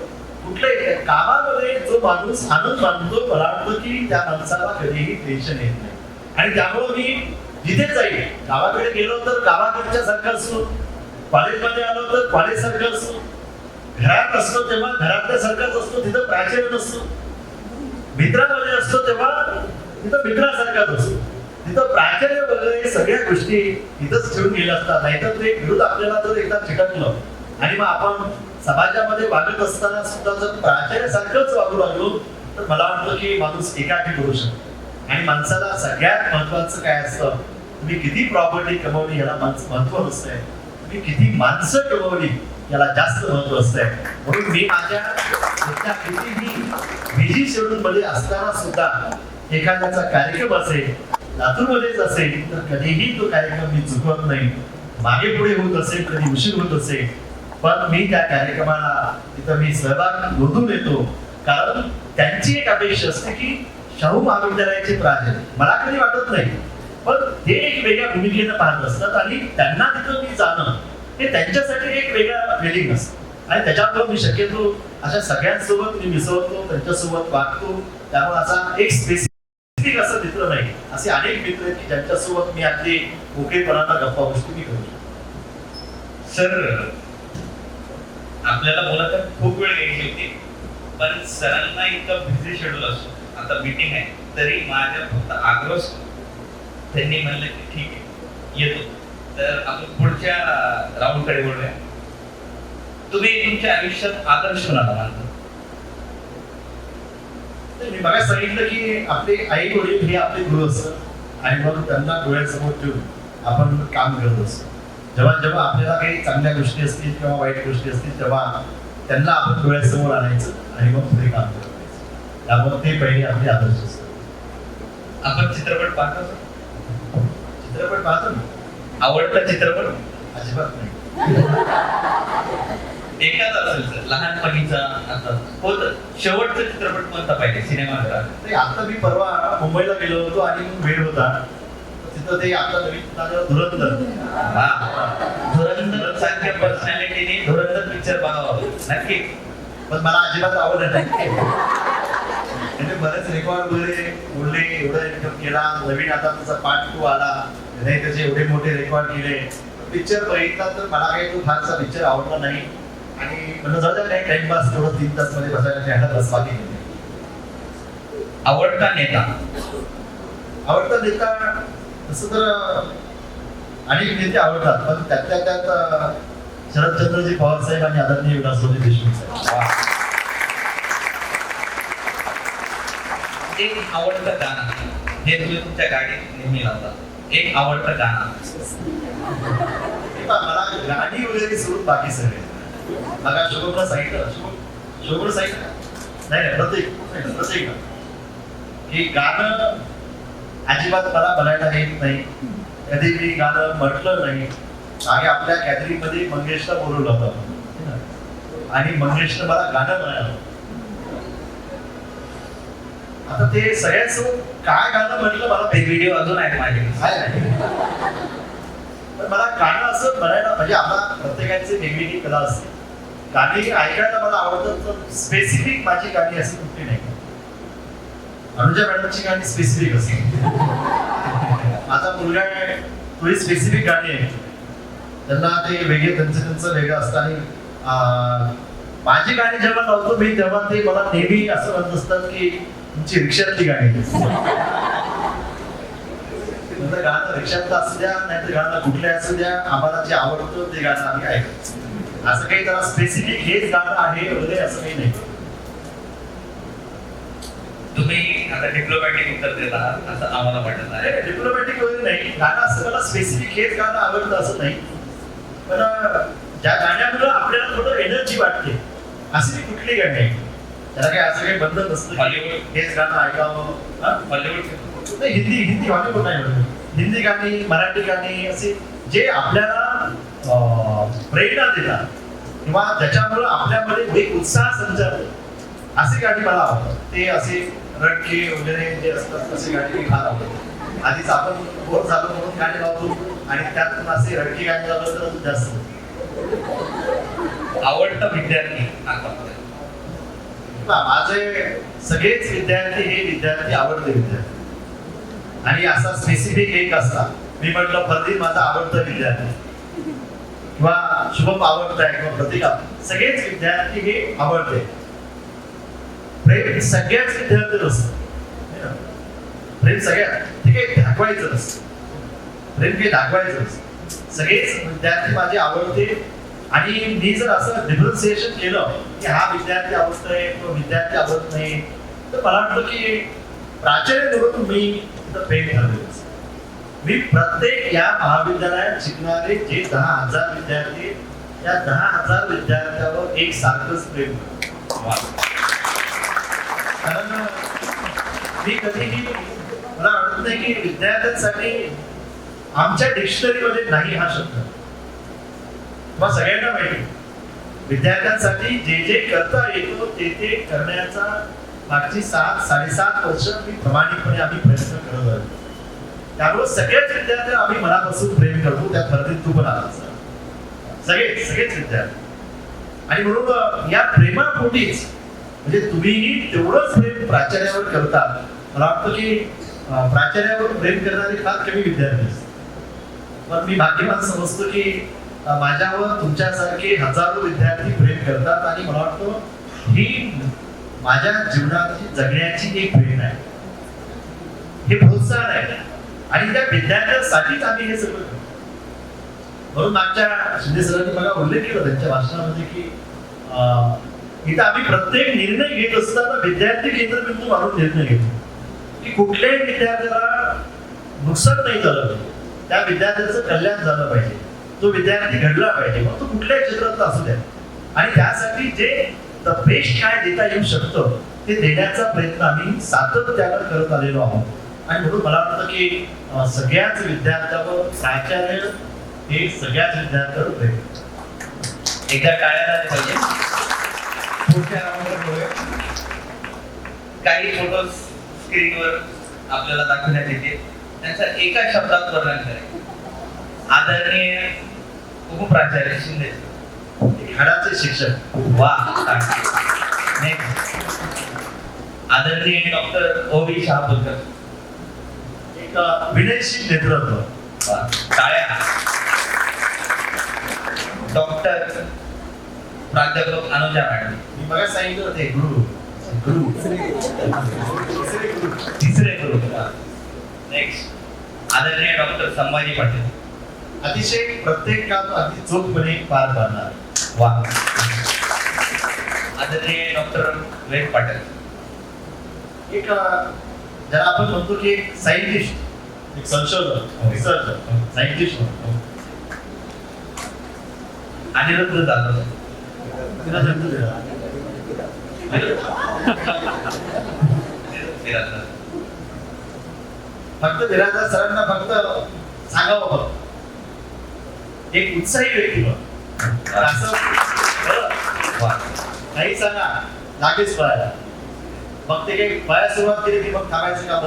कुठल्याही कामामध्ये जो माणूस आनंद मानतो, मला वाटतं की त्या माणसाला कधीही टेन्शन येत नाही. आणि त्यामुळं मी जिथे जाईल, गावाकडे गेलो तर गावाकडच्या सारखं असतो, कॉलेजमध्ये आलो तर कॉलेज सारखं असतो, घरात असतो तेव्हा घरातल्या सारखाच असतो, तिथं प्राचार्य नसतो, मित्रामध्ये असतो तेव्हा तिथं मित्रासारखाच असतो, तिथं प्राचार्य वगैरे सगळ्या गोष्टी इथंच ठेवून गेल्या असतात. नाहीतर ते विरुद्ध आपल्याला जर एकदा चिटकलं आणि मग आपण समाजामध्ये वागत असताना सुद्धा जर प्राचार्य सारखंच वागू लागलो तर मला वाटतं की माणूस एकाकी करू शकतो. आणि माणसाला सगळ्यात महत्वाचं काय असतं, तुम्ही किती प्रॉपर्टी कमवली याला महत्व नसतंय, तुम्ही किती माणसं कमवली याला जास्त महत्व असतंय. म्हणून मी माझ्या कितीही बिझी शेड्यूल मध्ये असताना सुद्धा एखाद्याचा कार्यक्रम असेल, लातूरमध्येच असेल, तर कधीही तो कार्यक्रम मी चुकवत नाही. मागे पुढे होत असेल, कधी उशीर होत असेल, पण मी त्या कार्यक्रमाला तिथं मी सहभाग नोंदवून येतो. कारण त्यांची एक अपेक्षा असते की शाहू महाविद्यालयाचे प्राचार्य, मला कधी वाटत नाही, पण ते एक वेगळ्या भूमिकेनं पाहत असतात आणि त्यांना तिथं मी जाणं हे त्यांच्यासाठी एक वेगळा फिलिंग असतं. आणि त्याच्यामुळे मी शक्यतो अशा सगळ्यांसोबत मी मिसळतो, त्यांच्यासोबत वागतो. त्यामुळे असा एक स्पेसिफिक असं मित्र नाही, असे अनेक मित्र आहेत की ज्यांच्यासोबत मी अगदी मोकळेपणानं गप्पा गोष्टी मी करू शकतो. सर, आपल्याला बोलायला खूप वेळ घ्यायची होती, पण सरांना इतकं बिझी शेड्यूल असतो, आता मीटिंग आहे तरी माझ्या फक्त आग्रह असतो. त्यांनी म्हणलं की ठीक आहे येतो. तर आपण पुढच्या राऊंडकडे बोलूया. तुम्ही तुमच्या आयुष्यात आदर्श कोणाला मानता? मी बघा सांगितलं की आपले आई वडील हे आपले गुरु असतात आणि मग त्यांना डोळ्यासमोर ठेवून आपण काम करत असतो. जेव्हा जेव्हा आपल्याला काही चांगल्या गोष्टी असतील किंवा वाईट गोष्टी असतील तेव्हा त्यांना आपण डोळ्यासमोर आणायचं आणि मग पुढे काम करायचं. त्यामुळे ते पहिले आपले आदर्श असतात. आपण चित्रपट पाहतो? चित्रपट पाहतो ना. आवडता चित्रपट? अजिबात नाही. एखादा असेल सर, लहानपणीचा आता होत शेवटचा चित्रपट कोणता पाहिजे सिनेमागृहात? ते आता मी परवा मुंबईला गेलो होतो आणि वेळ होता, तिथं ते आता नवीन धुरंधर सारख्या पर्सनॅलिटीने धुरंधर पिक्चर बघावा नक्की. पण मला अजिबात आवडत नाही. म्हणजे बरेच रेकॉर्ड वगैरे बोलले, एवढा इन्कम केला, नवीन आता त्याचा पार्ट 2 आला, नाही त्याचे एवढे मोठे रेकॉर्ड केले. पिक्चर बघितला तर मला काही तो फारसा पिक्चर आवडला नाही आणि म्हणलं जाऊ द्या काही टाइमपास थोडं 3 तास मध्ये बसायला नाही बस बाकी नाही. आवडता नेता? आवडता नेता तसं तर अनेक नेते आवडतात, पण त्यातल्या त्यात शरदचंद्रजी पवार साहेब आणि आदरणीय विलासरावजी देशमुख साहेब. एक आवडतं गाणं हे तुम्ही तुमच्या गाडीत नेहमी लावता, एक आवडतं गाणं? मला गाणी वगैरे सोडून बाकी सगळे बघा. शुभमला सांगितलं, शुभम सांगितलं नाही प्रत्येक की गाणं अजिबात मला बनायला येत नाही. कधी मी गाणं म्हटलं नाही. मागे आपल्या गॅदरिंग मध्ये मंगेशला बोलवलं होतं आणि मंगेशनं मला गाणं म्हणालं. आता ते सगळ्यांसोबत काय गाणं म्हटलं मला ते व्हिडिओ अजून आहेत माझे. पण मला गाणं असं म्हणायला म्हणजे आपला प्रत्येकाची वेगवेगळी कला असते. गाणी ऐकायला मला आवडतं, तर स्पेसिफिक माझी गाणी अशी कुठली नाही. अनुजा मॅडमची गाणी स्पेसिफिक असते. माझा मुलगा आहे, थोडी स्पेसिफिक गाणी आहे, त्यांना ते वेगळे त्यांचं वेगळं असतं. आणि माझी गाणी जेव्हा लावतो मी तेव्हा ते मला नेहमी असं म्हणत असतात की तुमची रिक्षातली गाणी. गाणं रिक्षातलं असू द्या नाही तर गाणं कुठल्या असू द्या, आम्हाला जे आवडतं ते गाणं आम्ही ऐकतो. असं काही त्याला स्पेसिफिक हेच गाणं आहे वगैरे असं काही नाही. तुम्ही आता डिप्लोमॅटिक उत्तर देत आहात असं आम्हाला वाटत आहे. डिप्लोमॅटिक वगैरे नाही, गाणं असं मला स्पेसिफिक हेच गाणं आवडतं असं नाही. पण ज्या गाण्यामुळे आपल्याला थोडं एनर्जी वाटते अशी कुठली गाणी आहे, त्याला काही असं काही बंधन नसतं हॉलिवूड हेच गाणं ऐकावं. हॉलिवूड नाही, हिंदी हॉलिवूड नाही म्हणत. हिंदी गाणी, मराठी गाणी असे जे आपल्याला प्रेरणा देतात किंवा ज्याच्यामुळे आपल्यामध्ये एक उत्साह संचारतो अशी गाणी मला आवडतात. ते असे रडके वगैरे जे असतात तसे गाणे मी फार आवडतात. आधीच आपण बोर झालो म्हणून गाणे लावतो आणि त्यात पण असे रडके गाणे लावलं तर अजून जास्त होतं. आवडता विद्यार्थी आतापर्यंत माझे सगळेच विद्यार्थी हे विद्यार्थी आवडते विद्यार्थी आणि असा स्पेसिफिक एक असता. मी म्हटलं फरदीन माझा आवडता विद्यार्थी किंवा शुभम आवडताय किंवा प्रतिका, सगळेच विद्यार्थी हे आवडते. प्रेम सगळ्याच विद्यार्थी असतं. प्रेम सगळ्यात ते काही दाखवायचं नसतं. प्रेम काही दाखवायचं नसतं. सगळेच विद्यार्थी माझे आवडते आणि मी जर असं डिफरन्सिएशन केलं की हा विद्यार्थी आवडतोय तो विद्यार्थी आवडत नाही, तर मला वाटतं की प्राचार्य म्हणून मी इथं प्रेम ठरलेलं असतं. मी प्रत्येक या महाविद्यालयात शिकणारे जे 10,000 विद्यार्थी, या 10,000 विद्यार्थ्यावर एक सारखंच प्रेम करतो. कारण मी कधीही मला वाटत नाही की विद्यार्थ्यांसाठी आमच्या डिक्शनरीमध्ये नाही हा शब्द. मग सगळ्यांना माहिती विद्यार्थ्यांसाठी जे जे करता येतो ते ते करण्याचा मागची 7-7.5 वर्ष मी प्रामाणिकपणे आम्ही प्रयत्न करत आहोत. त्यामुळे सगळेच विद्यार्थी आम्ही मनापासून प्रेम करतो. त्या फरदीत तू पण आला सगळेच विद्यार्थी. आणि म्हणून या प्रेमापोटीच म्हणजे तुम्हीही तेवढंच प्रेम प्राचार्यावर करता. मला वाटतं की प्राचार्यावर प्रेम करणारे फार कमी विद्यार्थी असतात. पण मी भाग्यवान समजतो की माझ्यावर तुमच्यासारखे हजारो विद्यार्थी प्रेम करतात आणि मला वाटतं ही माझ्या जीवनाची जगण्याची एक प्रेरणा आहे, हे प्रोत्साहन आहे आणि त्या विद्यार्थ्यांसाठीच आम्ही हे सगळं करतो. म्हणून मागच्या शिंदे सरांनी मला उल्लेख केला त्यांच्या भाषणामध्ये की इथं आम्ही प्रत्येक निर्णय घेत असताना विद्यार्थी केंद्रबिंदू मारून निर्णय घेतो की कुठल्याही विद्यार्थ्याला नुकसान नाही झालं पाहिजे, त्या विद्यार्थ्याचं कल्याण झालं पाहिजे, तो विद्यार्थी घडला पाहिजे, मग तो कुठल्याही क्षेत्रातला असू द्या. आणि त्यासाठी जे बेस्ट काय देता येऊ शकतं ते देण्याचा प्रयत्न आम्ही सातत्यानं करत आलेलो आहोत. आणि म्हणून मला वाटतं की सगळ्याच विद्यार्थ्यावर प्राचार्य हे सगळ्याच विद्यार्थ्यावर प्रेम. एकदा टाळ्या झाल्या पाहिजे. पुढच्या राऊंडवर बघूया. काही फोटो स्क्रीनवर आपल्याला दाखवण्यात येते, त्यांचा एका शब्दात वर्णन करायचं. आदरणीय उपप्राचार्य शिंदे, हाडाचे शिक्षक. वा. नेक्स्ट आदरणीय डॉक्टर ओबी शहापूरकर, एक विनयशील नेतृत्व. वा. टाळ्या. डॉक्टर प्राध्यापक अनुजा मॅडम, मी बघा सांगितलं होते गुरु गुरु तिसरे गुरु. नेक्स्ट आदरणीय डॉक्टर संभाजी पाटील, अतिशय प्रत्येक काम अगदी चोखपणे पार पाडणार. वा. आदरणीय डॉक्टर वेद पाटील, एक ज्याला आपण म्हणतो की एक सायंटिस्ट, एक संशोधक, रिसर्चर, सायंटिस्ट. अनिरुद्ध जाधव, तिला जन्म दिला. फक्त बिराजदार सरांना फक्त सांगावं फक्त एक उत्साही व्यक्ती असं काही सांगा लागेच पळायला. मग ते काही पळायला सुरुवात केली की मग थांबायचं काम.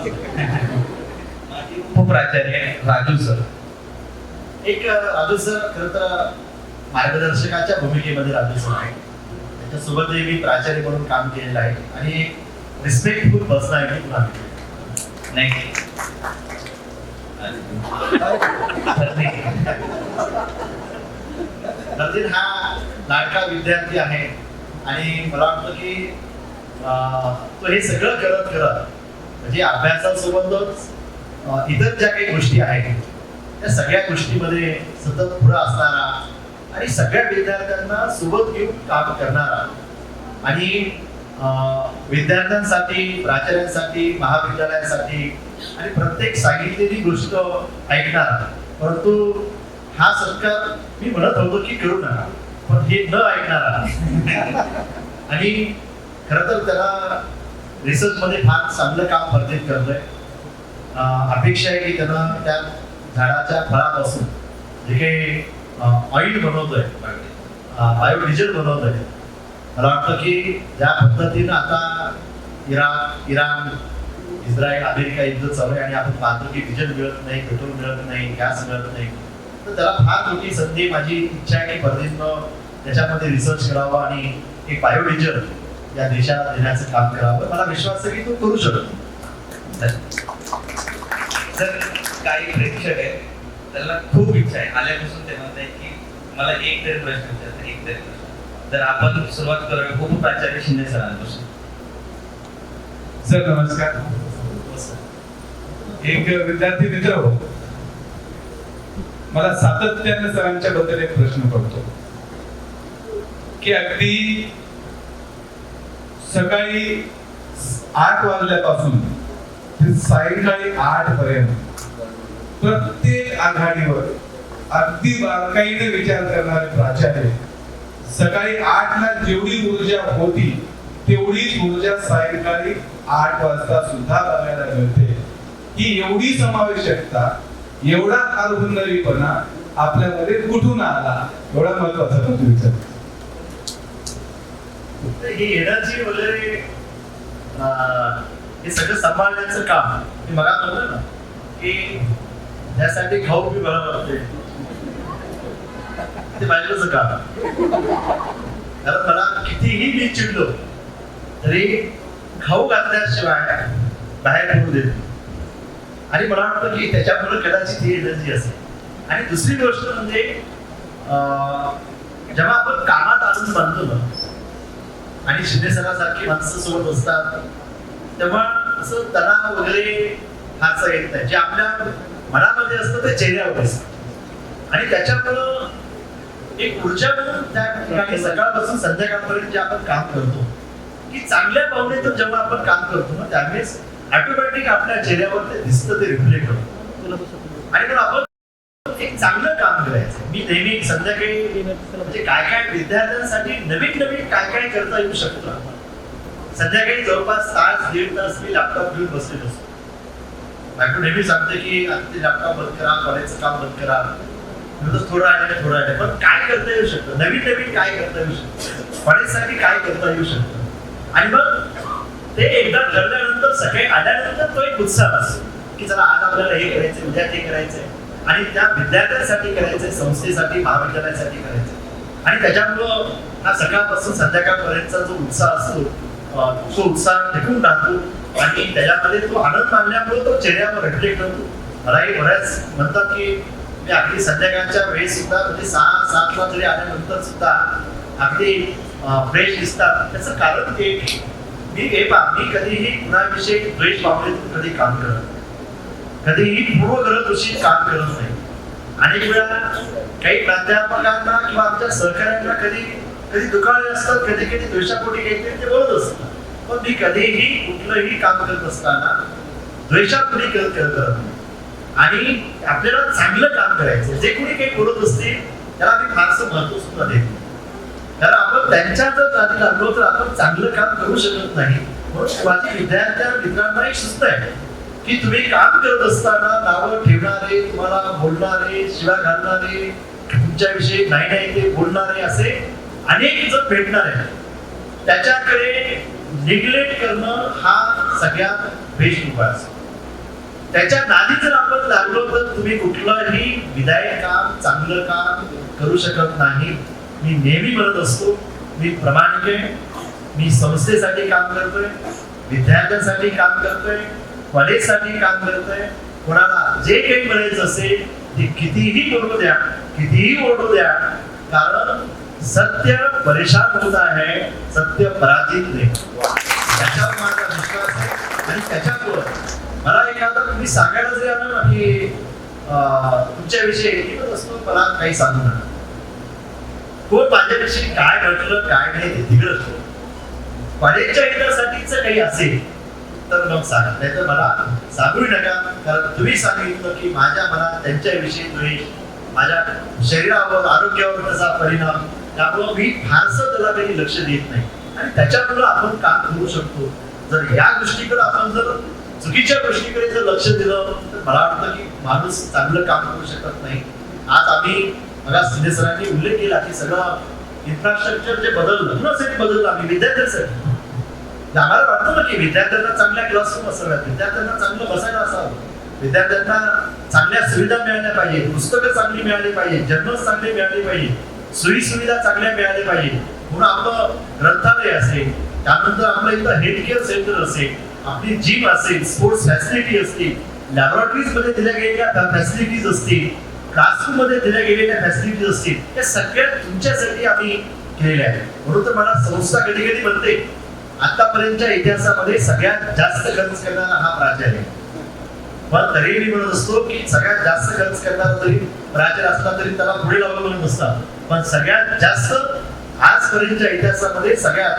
उपप्राचार्य राजू सर, एक राजू सर खरं तर मार्गदर्शकाच्या भूमिकेमध्ये राजू सर आहे. त्याच्यासोबतही मी प्राचार्य म्हणून काम केलेलं आहे आणि एक रिस्पेक्टफुल पर्सनॅलिटी पण आहे. नेक्स्ट नर्दिन हा लाडका विद्यार्थी आहे आणि मला वाटतं की तो हे सगळं करत करत म्हणजे अभ्यासासोबतच इतर ज्या काही गोष्टी आहेत त्या सगळ्या गोष्टीमध्ये सतत पुढे असणारा आणि सगळ्या विद्यार्थ्यांना सोबत घेऊन काम करणारा आणि विद्यार्थ्यांसाठी, प्राचार्यांसाठी, महाविद्यालयासाठी आणि प्रत्येक सांगितलेली गोष्ट ऐकणारा. परंतु हा सत्कार मी म्हणत होतो की करू नका, पण हे न ऐकणारा आणि खरं तर त्याला रिसर्च मध्ये फार चांगलं काम फरदेत करतोय. अपेक्षा आहे की त्यानं त्या झाडाच्या फळापासून जे काही ऑइल बनवतोय, बायोडिझेल बनवतोय, मला वाटतं की ज्या पद्धतीनं आता इराण, इस्रायल, अमेरिका युद्ध चालू आहे आणि आपण पाहतो की डिझेल मिळत नाही, पेट्रोल मिळत नाही, गॅस मिळत नाही. तर त्याला फार मोठी संधी. माझी इच्छा आहे की परदेशनं त्याच्यामध्ये रिसर्च करावा आणि एक बायोडिझेल या देशाला देण्याचं काम करावं. मला विश्वास आहे की तो करू शकतो. सर, काही प्रेक्षक आहेत त्यांना खूप इच्छा आहे, आल्यापासून ते म्हणत आहेत की मला एक तरी प्रश्न विचारायचा, एक तरी प्रश्न. तर आपण सुरुवात करूया उपप्राचार्य शिंदे सरांपासून. सर नमस्कार. एक विद्यार्थी मित्र हो, मला सातत्याने सरांच्या बद्दल एक प्रश्न पडतो की अगदी सकाळी 8 वाजल्यापासून ते सायंकाळी 8 पर्यंत प्रत्येक आघाडीवर अगदी बारकाईने विचार करणारे प्राचार्य, सकाळी 8 ला जेवढी ऊर्जा होती तेवढीच ऊर्जा सायंकाळी 8 वाजता सुद्धा बघायला मिळते. ही एवढी समावेशकता, एवढा कालबुंदरीपणा आपल्यामध्ये कुठून आला, एवढा महत्वाचा प्रश्न विचारतो. ही एनर्जी वगैरे हे सगळं सांभाळण्याचं काम मी मला म्हणलं ना की त्यासाठी खाऊ बी बरं लागते, ते बायकोचं काम. कारण मला कितीही मी चिडलो तरी खाऊ घातल्याशिवाय बाहेर पडू देत नाही. आणि मला वाटतं की त्याच्यामुळे कदाचित ही एनर्जी असेल. आणि दुसरी गोष्ट म्हणजे जेव्हा आपण कामात आनंद मानतो ना आणि शिंदे सरांसारखी माणसं सोबत असतात तेव्हा असं तणाव वगैरे फारसा येत नाही. जे आपल्या मनामध्ये असतं ते चेहऱ्यावर असतं आणि त्याच्यामुळं एक ऊर्जा म्हणून त्या ठिकाणी सकाळपासून संध्याकाळपर्यंत जे आपण काम करतो की चांगल्या भावनेतून जेव्हा आपण काम करतो ना त्यावेळेस ऑटोमॅटिक आपल्या चेहऱ्यावर ते दिसतं, ते रिफ्लेक्ट होतं. आणि मग आपण एक चांगलं काम करायचं. मी नेहमी संध्याकाळी म्हणजे काय काय विद्यार्थ्यांसाठी नवीन नवीन काय काय करता येऊ शकतं. संध्याकाळी जवळपास तास दीड तास मी लॅपटॉप घेऊन बसलेलो असतो. बायको नेहमी सांगते की आता ते लॅपटॉप बंद करा, कॉलेजचं काम बंद करा. थोडं आहे पण काय करता येऊ शकतं, नवीन नवीन काय करता येऊ शकतं, कॉलेजसाठी काय करता येऊ शकतं. आणि मग ते एकदा ठरल्यानंतर सकाळी आल्यानंतर तो एक उत्साह असतो की चला आज आपल्याला हे करायचं, उद्या ते करायचंय आणि त्या विद्यार्थ्यांसाठी करायचंय, संस्थेसाठी, महाविद्यालयासाठी करायचंय. आणि त्याच्यामुळं हा सकाळपासून संध्याकाळपर्यंतचा जो उत्साह असतो तो उत्साह टिकून राहतो आणि त्याच्यामध्ये तो आनंद मानल्यामुळे तो चेहऱ्यावर रिफ्लेक्ट होतो. मलाही बऱ्याच म्हणतात की मी अगदी संध्याकाळच्या वेळेस सुद्धा म्हणजे 6-7 ला जरी आल्यानंतर सुद्धा अगदी फ्रेश दिसतात. त्याचं कारण ते मी कधीही कुणाविषयी द्वेष भावनेतून कधी काम करत नाही, कधीही पूर्वग्रह काम करत नाही. अनेक वेळा काही प्राध्यापकांना किंवा आमच्या सहकार्यांना कधी दुखाळे असतात, कधी कधी द्वेषापोटी काहीतरी ते बोलत असतात. पण मी कधीही कुठलंही काम करत असताना द्वेषापोटी करत नाही. आणि आपल्याला चांगलं काम करायचं. जे कोणी काही बोलत असतील त्याला मी फारसं महत्व सुद्धा देत नाही. कारण आपण त्यांच्या जर आधी लागलो तर आपण चांगलं काम करू शकत नाही. म्हणून माझी मित्रांना एक शिस्त आहे की तुम्ही काम करत असताना नावं ठेवणारे, तुम्हाला बोलणारे, शिव्या घालणारे, तुमच्याविषयी नाही ते बोलणारे असे अनेक जण भेटणार आहेत. त्याच्याकडे निग्लेक्ट करणं हा सगळ्यात बेस्ट उपाय असतो. त्याच्या नादी जर आपण लागलो तर तुम्ही कुठलंही विधायक काम, चांगलं काम करू शकत नाही. मी नेहमी म्हणत असतो मी प्रामाणिक आहे. मी संस्थेसाठी काम करतोय, विद्यार्थ्यांसाठी काम करतोय, कॉलेजसाठी काम करतोय. कोणाला जे काही म्हणायचं असेल ते कितीही बोलू द्या, कितीही ओरडू द्या. कारण सत्य परेशान होता है, सत्य पराजित नाही. त्याच्यावर माझा विश्वास आहे. आणि त्याच्यामुळं मला एखादा तुम्ही सांगायला जरी आलं ना की तुमच्याविषयी लिहित असतो, मला काही सांगू नका. कोण माझ्याविषयी काय म्हटलं काय नाही ते तिकडच. कॉलेजच्या हितासाठीच काही असेल तर मग सांगा, नाही तर मला सांगूही नका. कारण तुम्ही सांगितलं की माझ्या मनात त्यांच्याविषयी द्वेष, माझ्या शरीरावर, आरोग्यावर त्याचा परिणाम, त्यामुळं मी फारसं त्याला काही लक्ष देत नाही. आणि त्याच्यामुळं आपण काम करू शकतो. जर या गोष्टीकडे आपण जर चुकीच्या गोष्टीकडे जर लक्ष दिलं तर मला वाटतं की माणूस चांगलं काम करू शकत नाही. आज आम्ही मला शिंदे सरांनी उल्लेख केला की सगळं इन्फ्रास्ट्रक्चर जे बदललं कुणासाठी बदललं, आम्ही विद्यार्थ्यांसाठी. आम्हाला वाटतं ना की विद्यार्थ्यांना चांगल्या क्लासरूम असाव्यात, विद्यार्थ्यांना चांगलं बसायला असावं, विद्यार्थ्यांना चांगल्या सुविधा मिळाल्या पाहिजे, पुस्तकं चांगली मिळाली पाहिजे, जर्नल्स चांगले मिळाले पाहिजे, सोयी सुविधा चांगल्या मिळाल्या पाहिजे. म्हणून आपलं ग्रंथालय असेल, त्यानंतर आपलं इथं हेल्थ केअर सेंटर असेल, आपली जिम असेल, स्पोर्ट्स फॅसिलिटी असतील, लॅबोरेटरीज मध्ये दिल्या गेलेल्या फॅसिलिटीज असतील, क्लासरूम मध्ये दिल्या गेलेल्या फॅसिलिटीज असतील, या सगळ्या तुमच्यासाठी आम्ही केलेल्या आहेत. म्हणून तर मला संस्था कधी कधी म्हणते आतापर्यंतच्या इतिहासामध्ये सगळ्यात जास्त खर्च करणारा हा प्राचार्य आहे. पण तरी मी म्हणत असतो की सगळ्यात जास्त खर्च करणारा जरी प्राचार्य असला तरी त्याला पुढे लावलं नसतं, पण सगळ्यात जास्त आजपर्यंतच्या इतिहासामध्ये सगळ्यात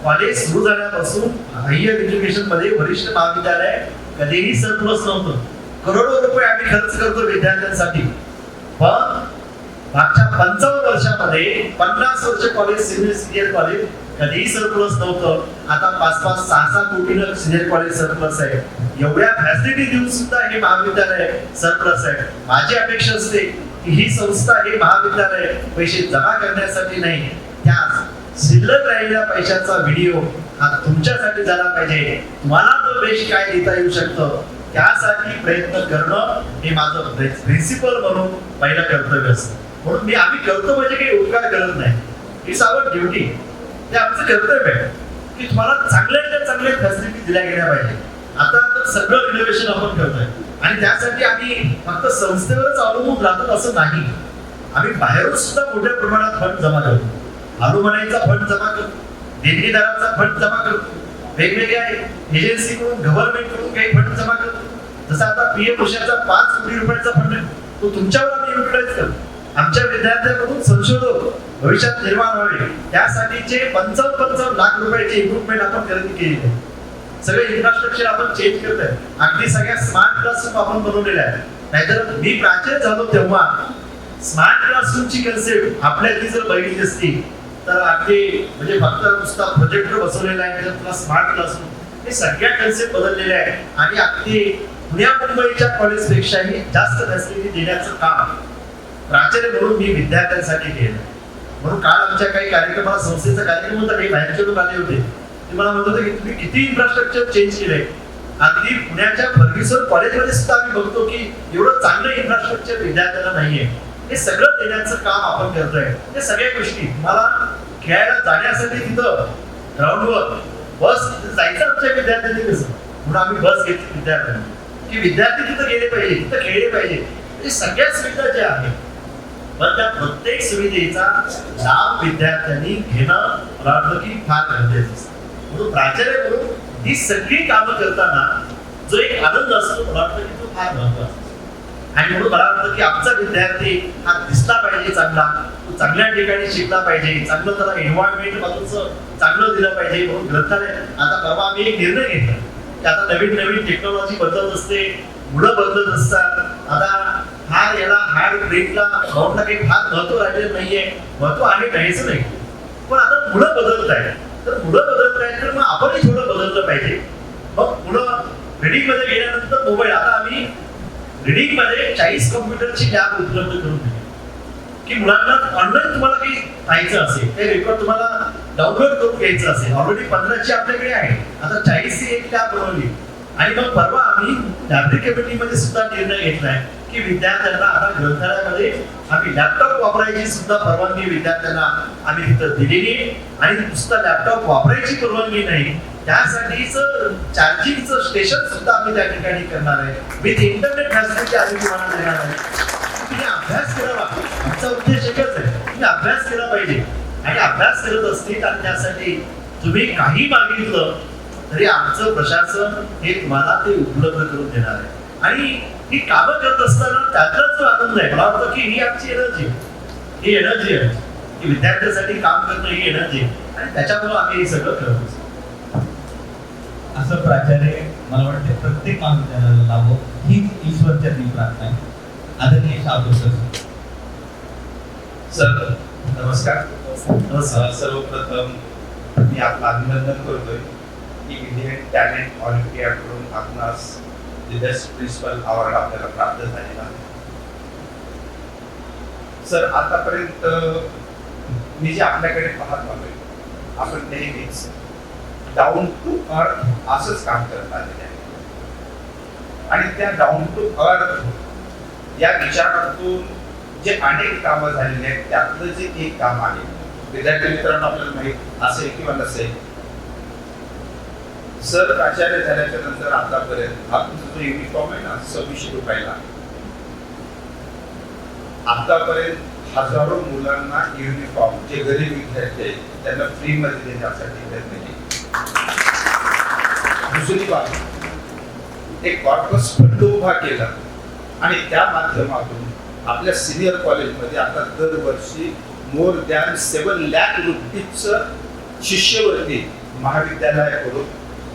कॉलेज सुरू झाल्यापासून हायर एज्युकेशन मध्ये वरिष्ठ महाविद्यालय कधीही सरप्लस नव्हतं. करोडो रुपये आम्ही खर्च करतो विद्यार्थ्यांसाठी, पण मागच्या 55 वर्षामध्ये 50 वर्ष कॉलेज सिनियर कॉलेज कधीही सरप्लस नव्हतं. आता 5-5, 6-6 कोटीनं सिनियर कॉलेज सरप्लस आहे. एवढ्या फॅसिलिटी देऊन सुद्धा हे महाविद्यालय सरप्लस आहे. माझी अपेक्षा असते की ही संस्था हे महाविद्यालय पैसे जमा करण्यासाठी नाही, त्या शिल्लक राहिलेल्या पैशाचा व्हिडिओ हा तुमच्यासाठी झाला पाहिजे. तुम्हाला तो बेस्ट काय देता येऊ शकतं त्यासाठी प्रयत्न करणं हे माझं प्रिन्सिपल म्हणून पहिलं कर्तव्य असतं. म्हणून आम्ही करतो म्हणजे काही उपकार करत नाही, इट्स आवर ड्युटी. हे आमचं कर्तव्य आहे की तुम्हाला चांगल्यातल्या चांगल्या फॅसिलिटी दिल्या गेल्या पाहिजे. आता तर सगळं रिनोव्हेशन आपण करतोय आणि त्यासाठी आम्ही फक्त संस्थेवरच अवलंबून राहतो असं नाही. आम्ही बाहेरून सुद्धा मोठ्या प्रमाणात फंड जमा करतो. अनुमनाईचा फंड जमा करतो, देणगीदाराचा फंड जमा करतो, वेगवेगळ्या एजन्सीकडून गव्हर्नमेंटकडून काही फंड जमा करतो. जसं आता पीएम उषाचा 5 कोटी रुपयाचा फंड आहे, तो तुमच्यावर आम्ही युटिलाइज करतो. आमच्या विद्यार्थ्यांकडून संशोधक भविष्यात निर्माण व्हावे त्यासाठीचे 55 लाख रुपयाची इम्प्रुव्हमेंट आपण खरेदी केली आहे. सगळे इन्फ्रास्ट्रक्चर आपण चेंज करतोय. अगदी सगळ्या स्मार्ट क्लासरूम आपण बनवलेल्या आहेत. नाहीतर मी प्राचार्य झालो तेव्हा स्मार्ट क्लासरूमची कन्सेप्ट आपल्यातली जर बघितली असती तर अगदी म्हणजे फक्त नुसता प्रोजेक्टर बसवलेला आहे त्याला स्मार्ट क्लासरूम, हे सगळ्या कन्सेप्ट बदललेल्या आहेत आणि अगदी पुण्या मुंबईच्या कॉलेजपेक्षाही जास्त फॅसिलिटी देण्याचं काम प्राचार्य म्हणून मी विद्यार्थ्यांसाठी केलं. म्हणून काल आमच्या काही कार्यक्रमाला संस्थेचा कार्यक्रम होता, काही बाहेरचे लोक आले होते, ते मला म्हणत होते की तुम्ही किती इन्फ्रास्ट्रक्चर चेंज केलंय. अगदी पुण्याच्या फर्ग्युसन कॉलेजमध्ये सुद्धा आम्ही बघतो की एवढं चांगलं इन्फ्रास्ट्रक्चर विद्यार्थ्यांना नाहीये. हे सगळं देण्याचं काम आपण करतोय. हे सगळ्या गोष्टी तुम्हाला खेळायला जाण्यासाठी तिथं ग्राउंडवर बस जायचं आमच्या विद्यार्थ्यांनी कसं, म्हणून आम्ही बस घेतली विद्यार्थ्यांना की विद्यार्थी तिथं गेले पाहिजे, तिथं खेळले पाहिजे. हे सगळ्या सुविधा ज्या आहेत पण त्या प्रत्येक सुविधेचा लाभ विद्यार्थ्यांनी घेणं मला वाटतं की फार गरजेचं असतं. म्हणून प्राचार्य म्हणून ही सगळी कामं करताना जो एक आनंद असतो मला वाटतं की तो फार महत्वाचा असतो. आणि म्हणून मला वाटतं की आमचा विद्यार्थी हा दिसला पाहिजे चांगला, तो चांगल्या ठिकाणी शिकला पाहिजे, चांगलं त्याला एन्व्हायरमेंट बाजूचं चांगलं दिलं पाहिजे. म्हणून ग्रंथालय आता परवा आम्ही एक निर्णय घेतला की आता नवीन नवीन टेक्नॉलॉजी बदलत असते, मुलं बदलत असतात. आता हार्ड ब्रेकला ग्राउंडला काही फार महत्व राहिलेलं नाहीये, महत्व आहे नाहीच नाही, पण आता मुलं बदलत आहेत. तर मुलं बदलत आहेत तर मग आपणही थोडं बदललं पाहिजे. मग मुलं रिडिंग मध्ये गेल्यानंतर मोबाईल, आता आम्ही रिडिंग मध्ये 40 कॉम्प्युटरची लॅब उपलब्ध करून दिली की मुलांना ऑनलाईन तुम्हाला काही पाहायचं असेल, काही रेकॉर्ड तुम्हाला डाउनलोड करून घ्यायचं असेल, ऑलरेडी 15ची आपल्याकडे आहे, आता 40ची एक लॅब बनवली. आणि मग परवा आम्ही लायब्ररी कमिटीमध्ये सुद्धा निर्णय घेतलाय की विद्यार्थ्यांना आता ग्रंथालयामध्ये आम्ही लॅपटॉप वापरायची सुद्धा परवानगी विद्यार्थ्यांना आम्ही तिथं दिलेली आहे. आणि नुसतं लॅपटॉप वापरायची परवानगी नाही, त्यासाठीच चार्जिंगचं स्टेशन सुद्धा आम्ही त्या ठिकाणी करणार आहे. विथ इंटरनेट फॅसिलिटी आम्ही तुम्हाला देणार आहे. तुम्ही अभ्यास करावा, आमचा उद्देश एकच आहे, तुम्ही अभ्यास केला पाहिजे. आणि अभ्यास करत असतील आणि त्यासाठी तुम्ही काही मागितलं तरी आमचं प्रशासन हे तुम्हाला ते उपलब्ध करून देणार आहे. आणि ही कामं करत असताना त्यातला जो आनंद आहे मला वाटतं की ही आमची एनर्जी आहे की विद्यार्थ्यांसाठी काम करणं ही एनर्जी आहे आणि त्याच्यामुळे आम्ही हे सगळं करत असतो. असं प्राचार्य मला वाटते प्रत्येक महाविद्यालयाला लाभो ही ईश्वरच्या ती प्रार्थना आहे. आदरणीय शाहदूर सर नमस्कार. नमस्कार. सर्वप्रथम मी आपलं अभिनंदन करतोय की इंडियन टॅलेंट ऑलिम्पियाडकडून आपणास बेस्ट प्रिन्सिपल अवॉर्ड आपल्याला प्राप्त झालेला आहे. सर आतापर्यंत मी जे आपल्याकडे पाहत आलोय आपण नेहमीच डाऊन टू अर्थ असंच काम करत आलेले आहे. आणि त्या डाऊन टू अर्थ या विचारातून जे अनेक कामं झालेली आहेत त्यातलं जे एक काम आहे, विद्यार्थी मित्रांनो आपल्याला माहित असेल किंवा नसेल, सर प्राचार्य झाल्याच्या नंतर आतापर्यंत हा तुमचा जो युनिफॉर्म आहे ना 2600 रुपयाला, आतापर्यंत हजारो मुलांना युनिफॉर्म जे गरीब विद्यार्थी आहेत त्यांना फ्री मध्ये देण्यासाठी प्रयत्न केले. दुसरी बात, एक कॉर्पस फंड उभा केला आणि त्या माध्यमातून आपल्या सिनियर कॉलेजमध्ये आता दरवर्षी मोर दॅन 7 लाख रुपीजचं शिष्यवृत्ती महाविद्यालयाकडून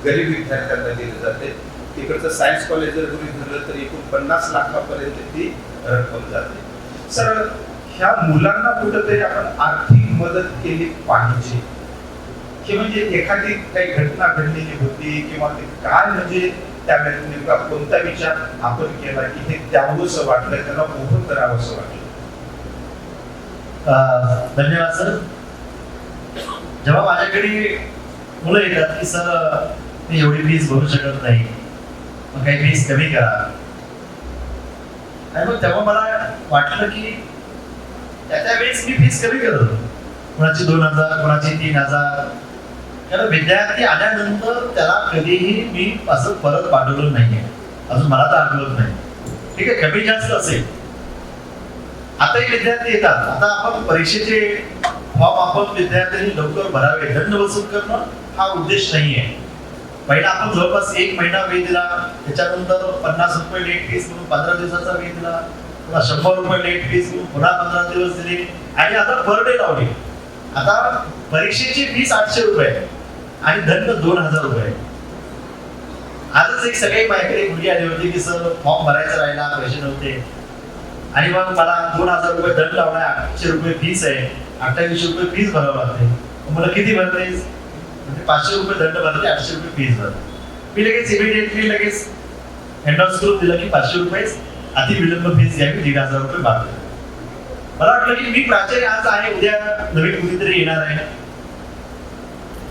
गरीब विद्यार्थ्यांना दिली जाते. तिकडचं सायन्स कॉलेज जर गृहीत धरलं तर एकूण 50 लाखापर्यंत ती रक्कम जाते. सर, ह्या मुलांना कुठंतरी आपण आर्थिक मदत केली पाहिजे, की म्हणजे एखादी काही घटना घडलेली होती किंवा ते काय म्हणजे त्यावेळेस नेमका कोणता विचार आपण केला की हे द्यावंसं वाटलं, त्यांना उभं करावंसं वाटलं? धन्यवाद सर. जेव्हा माझ्याकडे मुलं येतात की सर मी एवढी फीस भरू शकत नाही, मग काही फीस कमी करा, आणि मग तेव्हा मला वाटलं की त्याच्या वेळेस मी फीस कमी करत होतो, कोणाची 2000, कोणाची 3000. कारण विद्यार्थी आल्यानंतर त्याला कधीही मी असं परत पाठवलं नाहीये, अजून मला तर आठवत नाही. ठीक आहे, कमी जास्त असेल. आताही विद्यार्थी येतात, आता आपण परीक्षेचे फॉर्म आपण विद्यार्थ्यांनी लवकर भरावे, दंड वसूल करणं हा उद्देश नाहीये. पहिला आपण जवळपास 1 महिना वेळ दिला, त्याच्यानंतर 50 रुपये लेट फीस म्हणून 15 दिवसाचा वेळ दिला, पुन्हा 100 रुपये लेट फीस म्हणून पुन्हा 15 दिवस दिले, आणि आता पर डे लावली. आता परीक्षेची फीस 800 रुपये आणि दंड 2000 रुपये. आजच एक सगळी माझ्याकडे मुलगी आली होती की सर फॉर्म भरायचा राहिला, पैसे नव्हते, आणि मग मला 2000 रुपये दंड लावलाय, 800 रुपये फीस आहे, 2800 रुपये फीस भरावं लागते. मला किती भरतेस? म्हणजे 500 रुपये दंड भरते, 800 रुपये फीस भरते. मी लगेच इमिडिएटली लगेच एंडॉर्स करून दिलं की 500 रुपये अति विलंब फीस घ्यावी, 1500 रुपये बाकी. मला वाटलं की मी प्राचार्य आज आहे, उद्या नवीन कुणीतरी येणार आहे,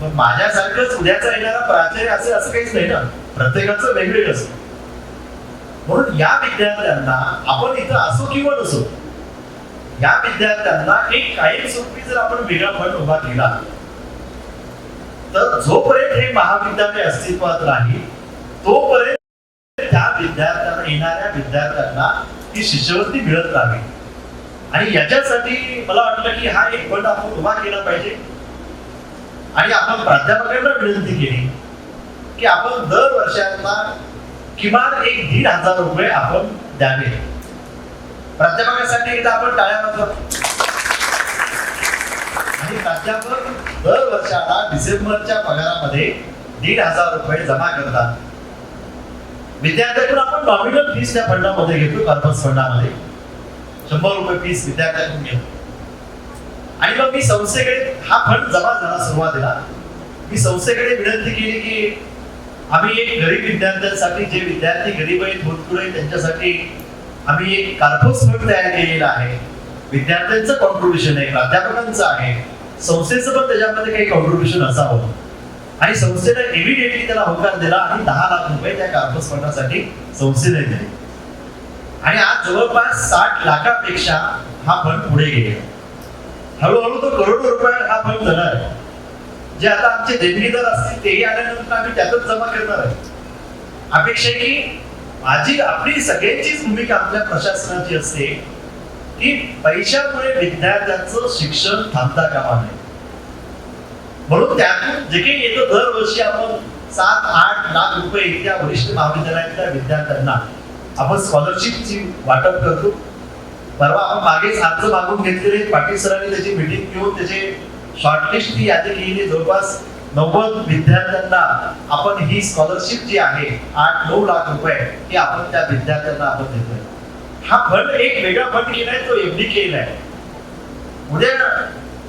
पण माझ्यासारखंच उद्याचा येणारा प्राचार्य असेल असं काहीच नाही ना, प्रत्येकाचं वेगवेगळं असतं. म्हणून या विद्यार्थ्यांना आपण इथं असो किंवा नसो, या विद्यार्थ्यांना एक कायमस्वरूपी जर आपण वेगळा फंड उभा केला तर जोपर्यंत हे महाविद्यालय अस्तित्वात राहील तोपर्यंत त्या विद्यार्थ्यांना, येणाऱ्या विद्यार्थ्यांना ती शिष्यवृत्ती मिळत राहील. आणि याच्यासाठी मला वाटलं की हा एक फंड आपण उभा केला पाहिजे. आणि आपण प्राध्यापकांना विनंती केली की आपण दर वर्षाला किमान 1,500 रुपये आपण द्यावे. प्राध्यापकासाठी एकदा आपण टाळ्या वाजवा. आणि प्राध्यापक दर वर्षाला डिसेंबरच्या पगारामध्ये 1,500 रुपये जमा करतात. विद्यार्थ्यांकडून आपण नॉमिनल फीस त्या फंडामध्ये घेतो, कॉर्पस फंडामध्ये 100 रुपये फीस विद्यार्थ्यांकडून घेतो. आणि मग मी संस्थेकडे हा फंड जमा झाला सुरुवातीला, मी संस्थेकडे विनंती केली की आम्ही एक गरीब विद्यार्थ्यांसाठी, जे विद्यार्थी गरीब आहेत, भूतपुरे, त्यांच्यासाठी आम्ही एक कॉर्पस फंड तयार केलेला आहे. विद्यार्थ्यांचं कॉन्ट्रीब्युशन आहे, प्राध्यापकांचं आहे, संस्थेचं पण त्याच्यामध्ये काही कॉन्ट्रीब्युशन असावं. आणि संस्थेने इमिडिएटली त्याला होकार दिला आणि 10 लाख रुपये त्या कॉर्पस फंडासाठी संस्थेने दिले. आणि आज जवळपास 60 लाखापेक्षा हा फंड पुढे गेले. हळूहळू तो करोडो रुपये हा फंड जाणार आहे. जे आता आमचे देणगीदार असतील तेही आल्यानंतर आम्ही त्यातच जमा करणार आहे. अपेक्षा आहे की आपली सगळ्यांचीच भूमिका आपल्या प्रशासनाची असते की पैशामुळे विद्यार्थ्यांचं शिक्षण थांबता कामा नये. म्हणून त्यातून जे काही येतं दरवर्षी आपण 7-8 लाख रुपये इथल्या वरिष्ठ महाविद्यालयातल्या विद्यार्थ्यांना आपण स्कॉलरशिपची वाटप करतो. परवा आपण मागेच अर्ज मागून घेतलेले, पाटील सरांनी त्याची मीटिंग घेऊन त्याचे शॉर्टलिस्टची यादी केली. जवळपास 90 विद्यार्थ्यांना आपण ही स्कॉलरशिप जी आहे 8-9 लाख रुपये ही आपण त्या विद्यार्थ्यांना आपण देतोय. हा फंड एक वेगळा फंड केलाय, तो एफडी केलाय. उद्या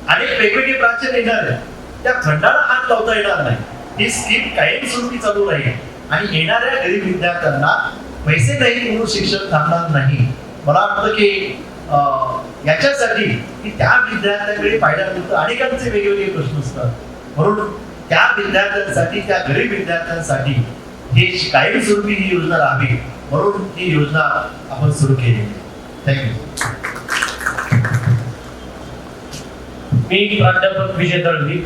अनेक वेगवेगळे प्राचार्य येणार आहेत, त्या फंडाला हात लावता येणार नाही. ही स्कीम कायमस्वरूपी चालू राहील आणि येणाऱ्या गरीब विद्यार्थ्यांना पैसे नाही म्हणून शिक्षण थांबणार नाही. मला वाटतं की याच्यासाठी की त्या विद्यार्थ्यांकडे पाहिल्यानंतर अनेकांचे वेगवेगळे प्रश्न असतात. म्हणून त्या विद्यार्थ्यांसाठी, त्या गरीब विद्यार्थ्यांसाठी हे कायमस्वरूपी ही योजना राहावी म्हणून ही योजना आपण सुरू केली आहे. थँक्यू. मी प्राध्यापक विजय दळवी.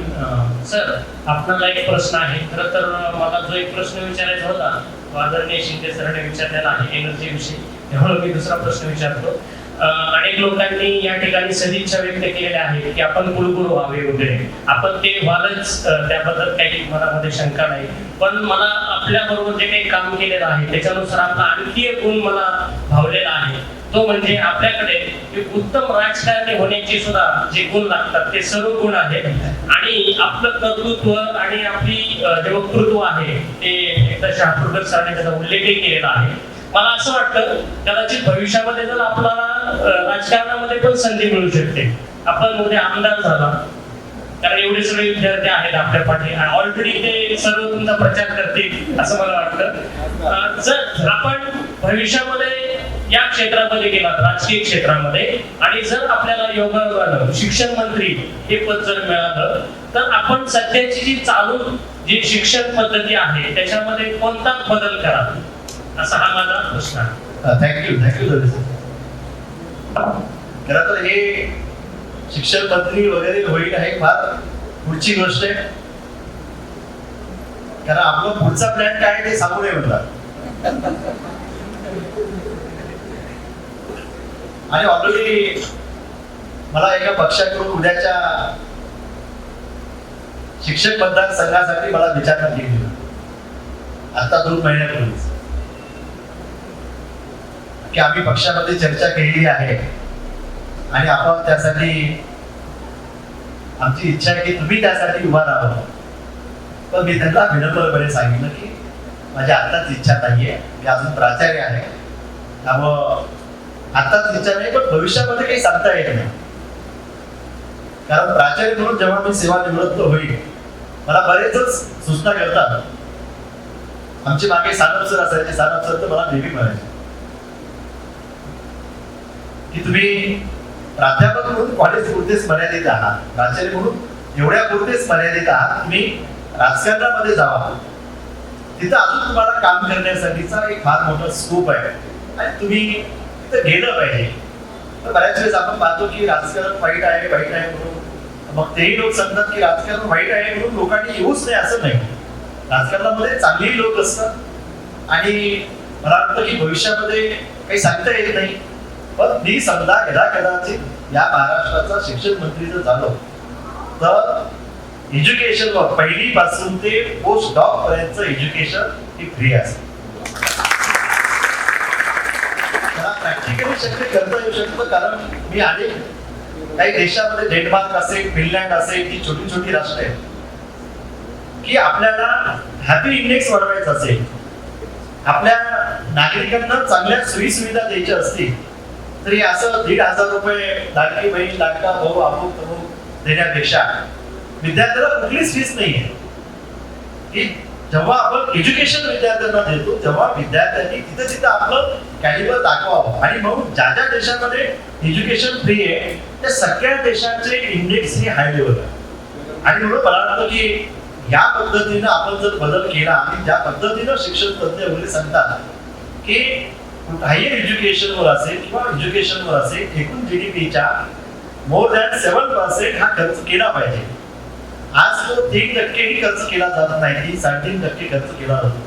सर, आपल्याला एक प्रश्न आहे. खरं तर मला जो एक प्रश्न विचारायचा होता तो आदरणीय शिंदे सरांनी विचारलेला आहे एनर्जी विषयी, त्यामुळे मी दुसरा प्रश्न विचारतो. अनेक लोकांनी या ठिकाणी सदिच्छा व्यक्त केलेल्या आहेत की आपण कुलगुरू व्हावे वगैरे. आपण ते व्हालच, त्याबद्दल काही मनामध्ये शंका नाही. पण मला आपल्या बरोबर जे काही काम केलेलं आहे त्याच्यानुसार आपला आणखी एक गुण मला भावलेला आहे, तो म्हणजे आपल्याकडे एक उत्तम राजकारणी होण्याची सुद्धा जे गुण लागतात ते सर्व गुण आहेत. आणि आपलं कर्तृत्व आणि आपली जे वक्तृत्व आहे ते एकदा शहापूरकर सरांनी त्याचा उल्लेखही केलेला आहे. मला असं वाटतं कदाचित भविष्यामध्ये जर आपल्याला राजकारणामध्ये पण संधी मिळू शकते, आपण उद्या आमदार झाला, कारण एवढे सगळे विद्यार्थी आहेत आपल्या पाठी आणि ऑलरेडी ते सर्व तुमचा प्रचार करतील असं मला वाटतं. जर आपण भविष्यामध्ये या क्षेत्रामध्ये गेलात, राजकीय क्षेत्रामध्ये, आणि जर आपल्याला योगायोगानं शिक्षण मंत्री हे पद जर मिळालं तर आपण सध्याची जी चालू जी शिक्षण पद्धती आहे त्याच्यामध्ये कोणता बदल कराल, असा हा माझा प्रश्न आहे. थँक्यू. खरं तर हे शिक्षण मंत्री वगैरे होईल आहे फार पुढची गोष्ट आहे, कारण आपलं पुढचा प्लॅन काय ते सांगू नये म्हणतात. आणि ऑलरेडी मला एका पक्षाकडून उद्याच्या शिक्षक मतदारसंघासाठी मला विचारणा केली आता 2 महिन्यापूर्वीच, की आम्ही पक्षामध्ये चर्चा केलेली आहे आणि आपण त्यासाठी, आमची इच्छा आहे की तुम्ही त्यासाठी उभा राहावं. पण मी त्यांना विनम्रपणे सांगितलं की माझी आत्ताच इच्छा नाहीये, मी अजून प्राचार्य आहे, त्यामुळं आत्ताच इच्छा नाही, पण भविष्यामध्ये काही सांगता येत नाही. कारण प्राचार्य म्हणून जेव्हा मी सेवानिवृत्त होईल मला बरेचच सूचना करतात. आमचे मागे सानप सर असायचे, सानप सर तर मला नेहमी म्हणायचे की तुम्ही प्राध्यापक म्हणून कॉलेज पुरतेच मर्यादित आहात, प्राचार्य म्हणून एवढ्या पुरतेच मर्यादित आहात, तुम्ही राजकारणामध्ये जावा, तिथं अजून तुम्हाला काम करण्यासाठीचा एक फार मोठा स्कोप आहे आणि तुम्ही तिथं गेलं पाहिजे. तर बऱ्याच वेळेस आपण पाहतो की राजकारण वाईट आहे म्हणून, मग तेही लोक सांगतात की राजकारण वाईट आहे म्हणून लोकांनी येऊच नाही, असं नाही. राजकारणामध्ये चांगली लोक असतात आणि मला वाटतं की भविष्यामध्ये काही सांगता येत नाही. पण मी समजा कदाचित या महाराष्ट्राचा शिक्षण मंत्री जर झालो तर एज्युकेशन पहिलीपासून ते पोस्ट डॉक पर्यंत एज्युकेशन हे फ्री असेल. मला प्रॅक्टिकली शक्य करता येऊ शकतं, कारण मी अनेक काही देशामध्ये, डेन्मार्क असेल, फिनलँड असेल, ही छोटी छोटी राष्ट्र आहेत की आपल्याला हॅपी इंडेक्स वाढवायचा असेल, आपल्या नागरिकांना चांगल्या सोयी सुविधा द्यायच्या असतील, तरी असं 1,500 रुपये लाडकी बहीण, लाडका भाऊ, अमुक तमुक देण्यापेक्षा विद्यार्थ्याला कुठलीच फीस नाहीये. की जेव्हा आपण एज्युकेशन विद्यार्थ्यांना देतो तेव्हा विद्यार्थ्यांनी तिथं तिथं आपलं कॅलिबर दाखवावं. आणि मग ज्या ज्या देशामध्ये एज्युकेशन फ्री आहे त्या सगळ्या देशांचे इंडेक्स हे हाय लेवल आहे. आणि म्हणून मला वाटतं की या पद्धतीनं आपण जर बदल केला आणि ज्या पद्धतीनं शिक्षण तज्ञ वगैरे सांगतात की हायर एज्युकेशनवर असेल किंवा एज्युकेशनवर असेल एकूण जीडीपीच्या मोर दॅन 7% हा खर्च केला पाहिजे. आज तो 3% खर्च केला जात नाही, 3.5% खर्च केला जातो.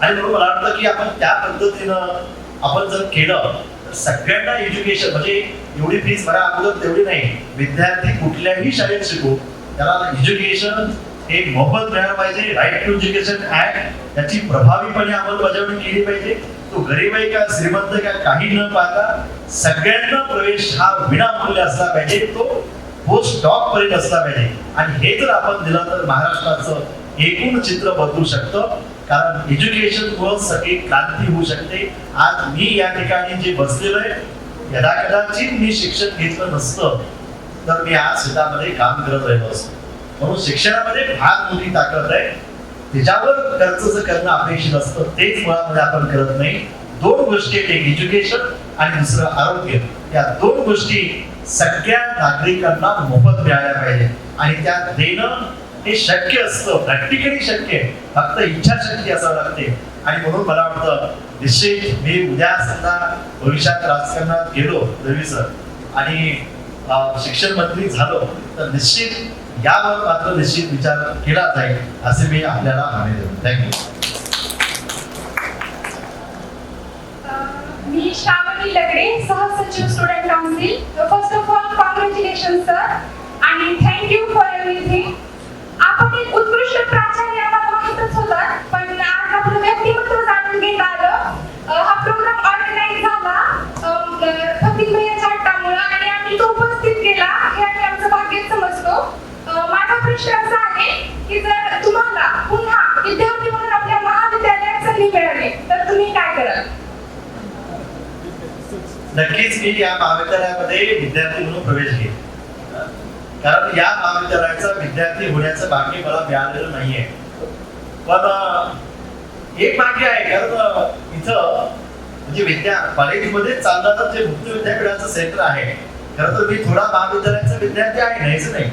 आणि म्हणून मला वाटतं की आपण त्या पद्धतीनं आपण जर केलं तर सगळ्यांना एज्युकेशन, म्हणजे एवढी फीस भरा अगोदर तेवढी नाही, विद्यार्थी कुठल्याही शाळेत शिकू त्याला एज्युकेशन हे मोफत मिळालं पाहिजे. राईट टू एज्युकेशन ऍक्ट त्याची प्रभावीपणे अंमलबजावणी केली पाहिजे. तो गरीब आहे का श्रीमंत का काही न पाहता सगळ्यांना प्रवेश हा विनामूल्य असला पाहिजे, तो पोस्ट डॉक पर्यंत असला पाहिजे. आणि हे जर आपण दिलं तर महाराष्ट्राचं एकूण चित्र बदलू शकतं, कारण एज्युकेशन मुळे सगळी क्रांती होऊ शकते. आज मी या ठिकाणी जे बसलेलो आहे कदाचित मी शिक्षण घेतलं नसतं तर मी आज शेतामध्ये काम करत राहिलो असतो. म्हणून शिक्षणामध्ये फार मोठी ताकद आहे. त्याच्यावर खर्च जर करणं अपेक्षित असतं तेच मुळामध्ये आपण करत नाही. 2 गोष्टी, एक एज्युकेशन आणि दुसरं आरोग्य, या 2 गोष्टी सगळ्या नागरिकांना मोफत मिळाल्या पाहिजे आणि त्या देणं हे शक्य असतं, प्रॅक्टिकली शक्य आहे, फक्त इच्छाशक्ती असावं लागते. आणि म्हणून मला वाटतं निश्चित मी उद्या सुद्धा भविष्यात राजकारणात गेलो दळवीसर आणि शिक्षण मंत्री झालो तर निश्चित यावर मात्र निश्चित विचार केला जाईल असे मी आपल्याला मानेल. थँक्यू. मी श्रावणी लगडे, सहसचिव student council. First of all congratulation sir आणि थँक्यू फॉर एव्हरीथिंग. आपण एक उत्कृष्ट प्राचार्य आम्हाला माहीतच होतात, पण आज आपलं व्यक्तिमत्व जाणून घेता आलं. हा प्रोग्राम ऑर्गनाईज झाला फकीर भैयाच्या हट्टामुळं आणि आम्ही तो उपस्थित केला हे आम्ही आमचं भाग्य समजतो. माझा प्रश्न असा आहे की जर तुम्हाला पुन्हा विद्यार्थी म्हणून आपल्या महाविद्यालयात संधी मिळाली तर तुम्ही काय कराल? नक्कीच मी या महाविद्यालयामध्ये विद्यार्थी म्हणून प्रवेश घेईन, कारण या महाविद्यालयाचा विद्यार्थी होण्याचं भाग्य मला मिळालेलं नाहीये. पण एक भाग्य आहे, कारण इथं म्हणजे कॉलेजमध्ये चालणारं जे मुक्त विद्यापीठाचं सेंटर आहे, खरं तर मी थोडा महाविद्यालयाचा विद्यार्थी आहे, नाहीच नाही.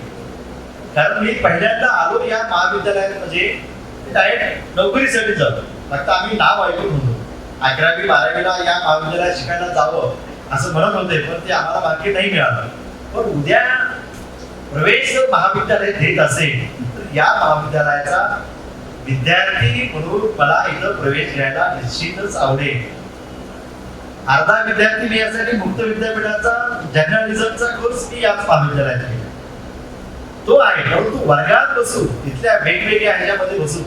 कारण मी पहिल्यांदा आलो या महाविद्यालयात म्हणजे डायरेक्ट नोकरीसाठी जातो. फक्त आम्ही नाव ऐकून होतो, 11वी 12वीला या महाविद्यालयात शिकायला जावं असं म्हणत होते, पण ते आम्हाला भाग्य नाही मिळालं. पण उद्या प्रवेश महाविद्यालय देत असेल तर या महाविद्यालयाचा विद्यार्थी म्हणून मला इथं प्रवेश घ्यायला निश्चितच आवडेल. अर्धा विद्यार्थी मी यासाठी मुक्त विद्यापीठाचा जर्नलिझमचा कोर्स मी याच महाविद्यालयात केला. तो आहे, परंतु वर्गात बसून इथल्या वेगवेगळ्या ह्याच्यामध्ये बसून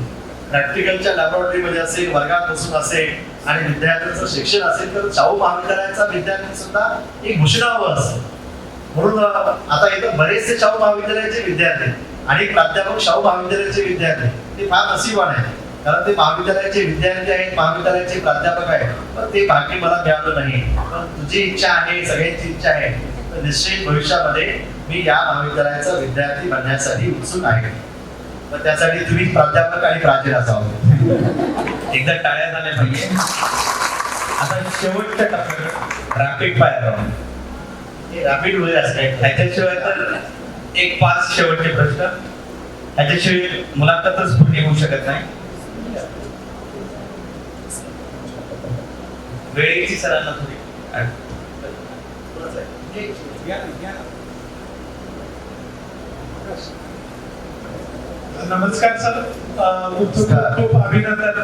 प्रॅक्टिकलच्या लॅबोरेटरीमध्ये असेल, वर्गात बसून असेल आणि विद्यार्थ्यांचं शिक्षण असेल तर शाहू महाविद्यालयाचा विद्यार्थी सुद्धा एक भूषणावं असतं. म्हणून आता इथं बरेचसे शाहू महाविद्यालयाचे विद्यार्थी आणि प्राध्यापक शाहू महाविद्यालयाचे विद्यार्थी ते फार नशीबवान आहेत, कारण ते महाविद्यालयाचे विद्यार्थी आहेत, महाविद्यालयाचे प्राध्यापक आहेत, पण ते भाग्य मला मिळालं नाही. पण तुझी इच्छा आहे, सगळ्यांची इच्छा आहे, तर निश्चित भविष्यामध्ये मी या महाविद्यालयाचा विद्यार्थी बनण्यासाठी उत्सुक आहे. तर त्यासाठी तुम्ही प्राध्यापक आणि प्राचार्य असावं. एकदा टाळ्या झाल्या पाहिजे. आता शेवटच्या टप्प्यावर रॅपिड फायर राऊंड. हे रॅपिड वगैरे असते. ह्याच्याशिवाय तर एक 5 शेवटचे प्रश्न, ह्याच्याशिवाय मुलाखतच पूर्ण होऊ शकत नाही. वेळेची सरांना थोडी नमस्कार सर, खूप अभिनंदन.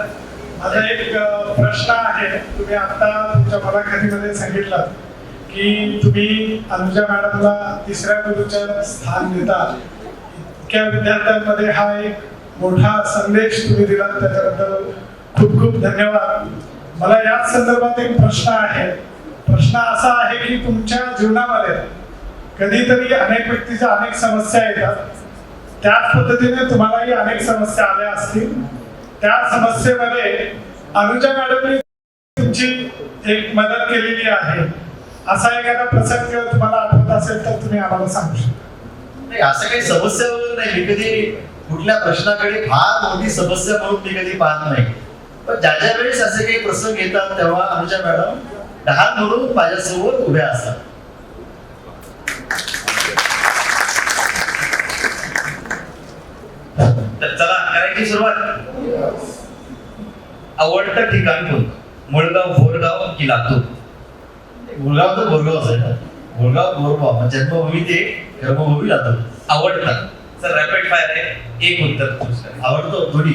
माझा एक प्रश्न आहे. तुम्ही आता तुमच्या मुलाखतीमध्ये सांगितलं की तुम्ही अनुजा मॅडमला तिसऱ्या गुरुचं स्थान देता. इतक्या विद्यार्थ्यांमध्ये हा एक मोठा संदेश तुम्ही दिला, त्याच्याबद्दल खूप खूप धन्यवाद. मला याच संदर्भात एक प्रश्न आहे. प्रश्न असा आहे की तुमच्या जीवनामध्ये कधीतरी अनेक व्यक्तीच्या अनेक समस्या येतात, त्याच पद्धतीने तुम्हालाही अनेक समस्या आल्या असतील. त्या समस्येमध्ये अनुजा मॅडमने तुमची एक मदत केलेली आहे. असा एखादा प्रसंग तुम्हाला आठवत असेल तर तुम्ही आम्हाला सांगू शकता. नाही, असं काही समस्या वगैरे नाही. मी कधी कुठल्या प्रश्नाकडे फार मोठी समस्या म्हणून मी कधी पाहत नाही. पण ज्या ज्या वेळेस असे काही प्रसंग येतात तेव्हा अनुजा मॅडम ढाल म्हणून माझ्यासमोर उभ्या असतात. तर चला करायची सुरुवात. आवडतं ठिकाण कोणतं? मुळगाव, बोरगाव की लातूर? मुळगाव तर बोरगाव असेल ना. मुळगाव बोरगाव जन्मभूमी ते कर्मभूमी लातूर. आवडतं. सर रॅपिड फायर आहे, एक उत्तर चूज करा. आवडतो थोडी.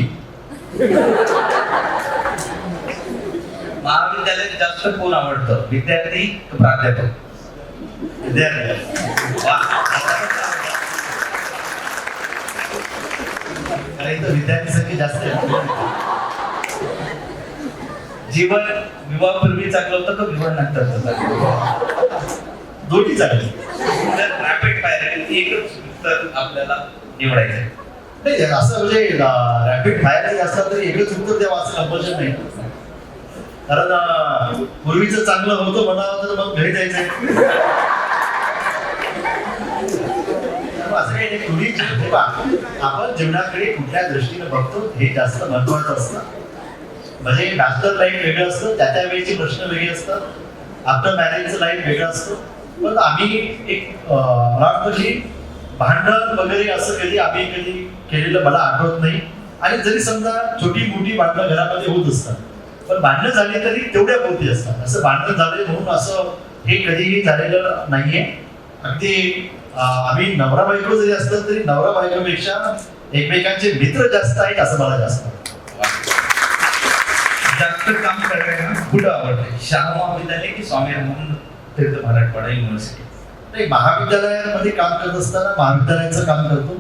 महाविद्यालयात जास्त कोण आवडतं, विद्यार्थी की प्राध्यापक? विद्यार्थी. वा. कारण इथं विद्यार्थी संख्या जास्त आहे. जीवन विवाहापूर्वी चांगलं होतं का विवाहानंतरचं चांगलं? दोन्ही चांगली. तर रॅपिड फायर आहे, एकच उत्तर आपल्याला निवडायचं आहे. नाही, असं म्हणजे रॅपिड फायर जरी असला तरी एकच उत्तर द्यावं असं कंपल्शन नाही. कारण पूर्वीचं चांगलं होतं म्हणावं तर मग घरी जायचंय. असं काही नाही. आपण जीवनाकडे कुठल्या दृष्टीने बघतो हे जास्त महत्वाचं असतं. म्हणजे बॅचलर लाईफ वेगळं असतं, त्या वेळेची प्रश्न वेगळे असतात, आफ्टर मॅरेजचं लाईफ वेगळं असतं. पण आम्ही एक मला वाटतं की भांडण वगैरे असं आम्ही कधी केलेलं मला आठवत नाही. आणि जरी समजा छोटी मोठी भांडणं घरामध्ये होत असतात, पण भांडणं झाली तरी तेवढ्या पुरती असतात. असं भांडणं झाले म्हणून असं हे कधीही झालेलं नाहीये. अगदी आम्ही नवरा बायको जरी असलं तरी नवरा बायकोपेक्षा एकमेकांचे मित्र जास्त आहेत असं मला जास्त जास्त काम करायला कुठं आवडते, शाळा महाविद्यालय की स्वामी रामानंद तीर्थ मराठवाडा युनिव्हर्सिटी? नाही, महाविद्यालयामध्ये काम करत असताना महाविद्यालयाचं काम करतो.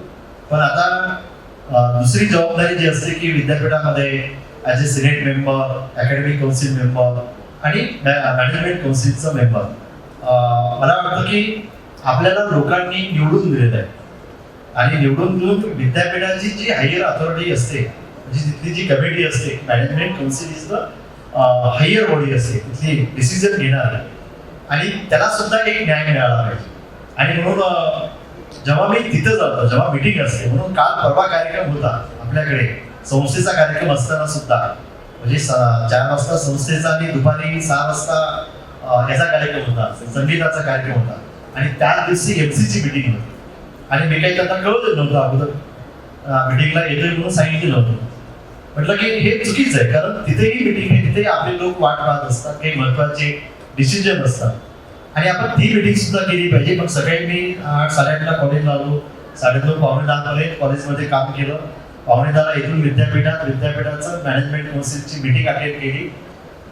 पण आता दुसरी जबाबदारी जी असते की विद्यापीठामध्ये as a senate member, academic council member आणि मॅनेजमेंट काउन्सिलचा मेंबर, मला वाटतं की आपल्याला लोकांनी निवडून दिलेलं आहे. आणि निवडून देऊन विद्यापीठाची जी हायर अथॉरिटी असते, म्हणजे तिथली जी कमिटी असते, management council is the higher body असते, तिथली डिसिजन घेणार आणि त्याला सुद्धा एक न्याय मिळाला पाहिजे. आणि म्हणून जेव्हा मी तिथं जातो, जेव्हा मीटिंग असते, म्हणून काल परवा कार्यक्रम होता आपल्याकडे, संस्थेचा कार्यक्रम असताना सुद्धा, म्हणजे 4 वाजता संस्थेचा आणि दुपारी 6 वाजता याचा कार्यक्रम होता, संगीताचा कार्यक्रम होता. आणि त्याच दिवशी एमसीची मीटिंग होती. आणि मी काही त्यांना कळवलं नव्हतं अगोदर, मीटिंगला येतोय म्हणून सांगितलं नव्हतं. म्हटलं की हे चुकीचं आहे, कारण तिथेही मीटिंग आहे, तिथे आपले लोक वाट पाहत असतात, काही महत्वाचे डिसिजन असतात आणि आपण ती मीटिंग सुद्धा केली पाहिजे. मग सकाळी मी 8:30ला कॉलेजला आलो, 9:30 पावणे 10 कॉलेजमध्ये काम केलं. पावणे 10ला इथून विद्यापीठाचं मॅनेजमेंट काउन्सिलची मीटिंग अटेंड केली.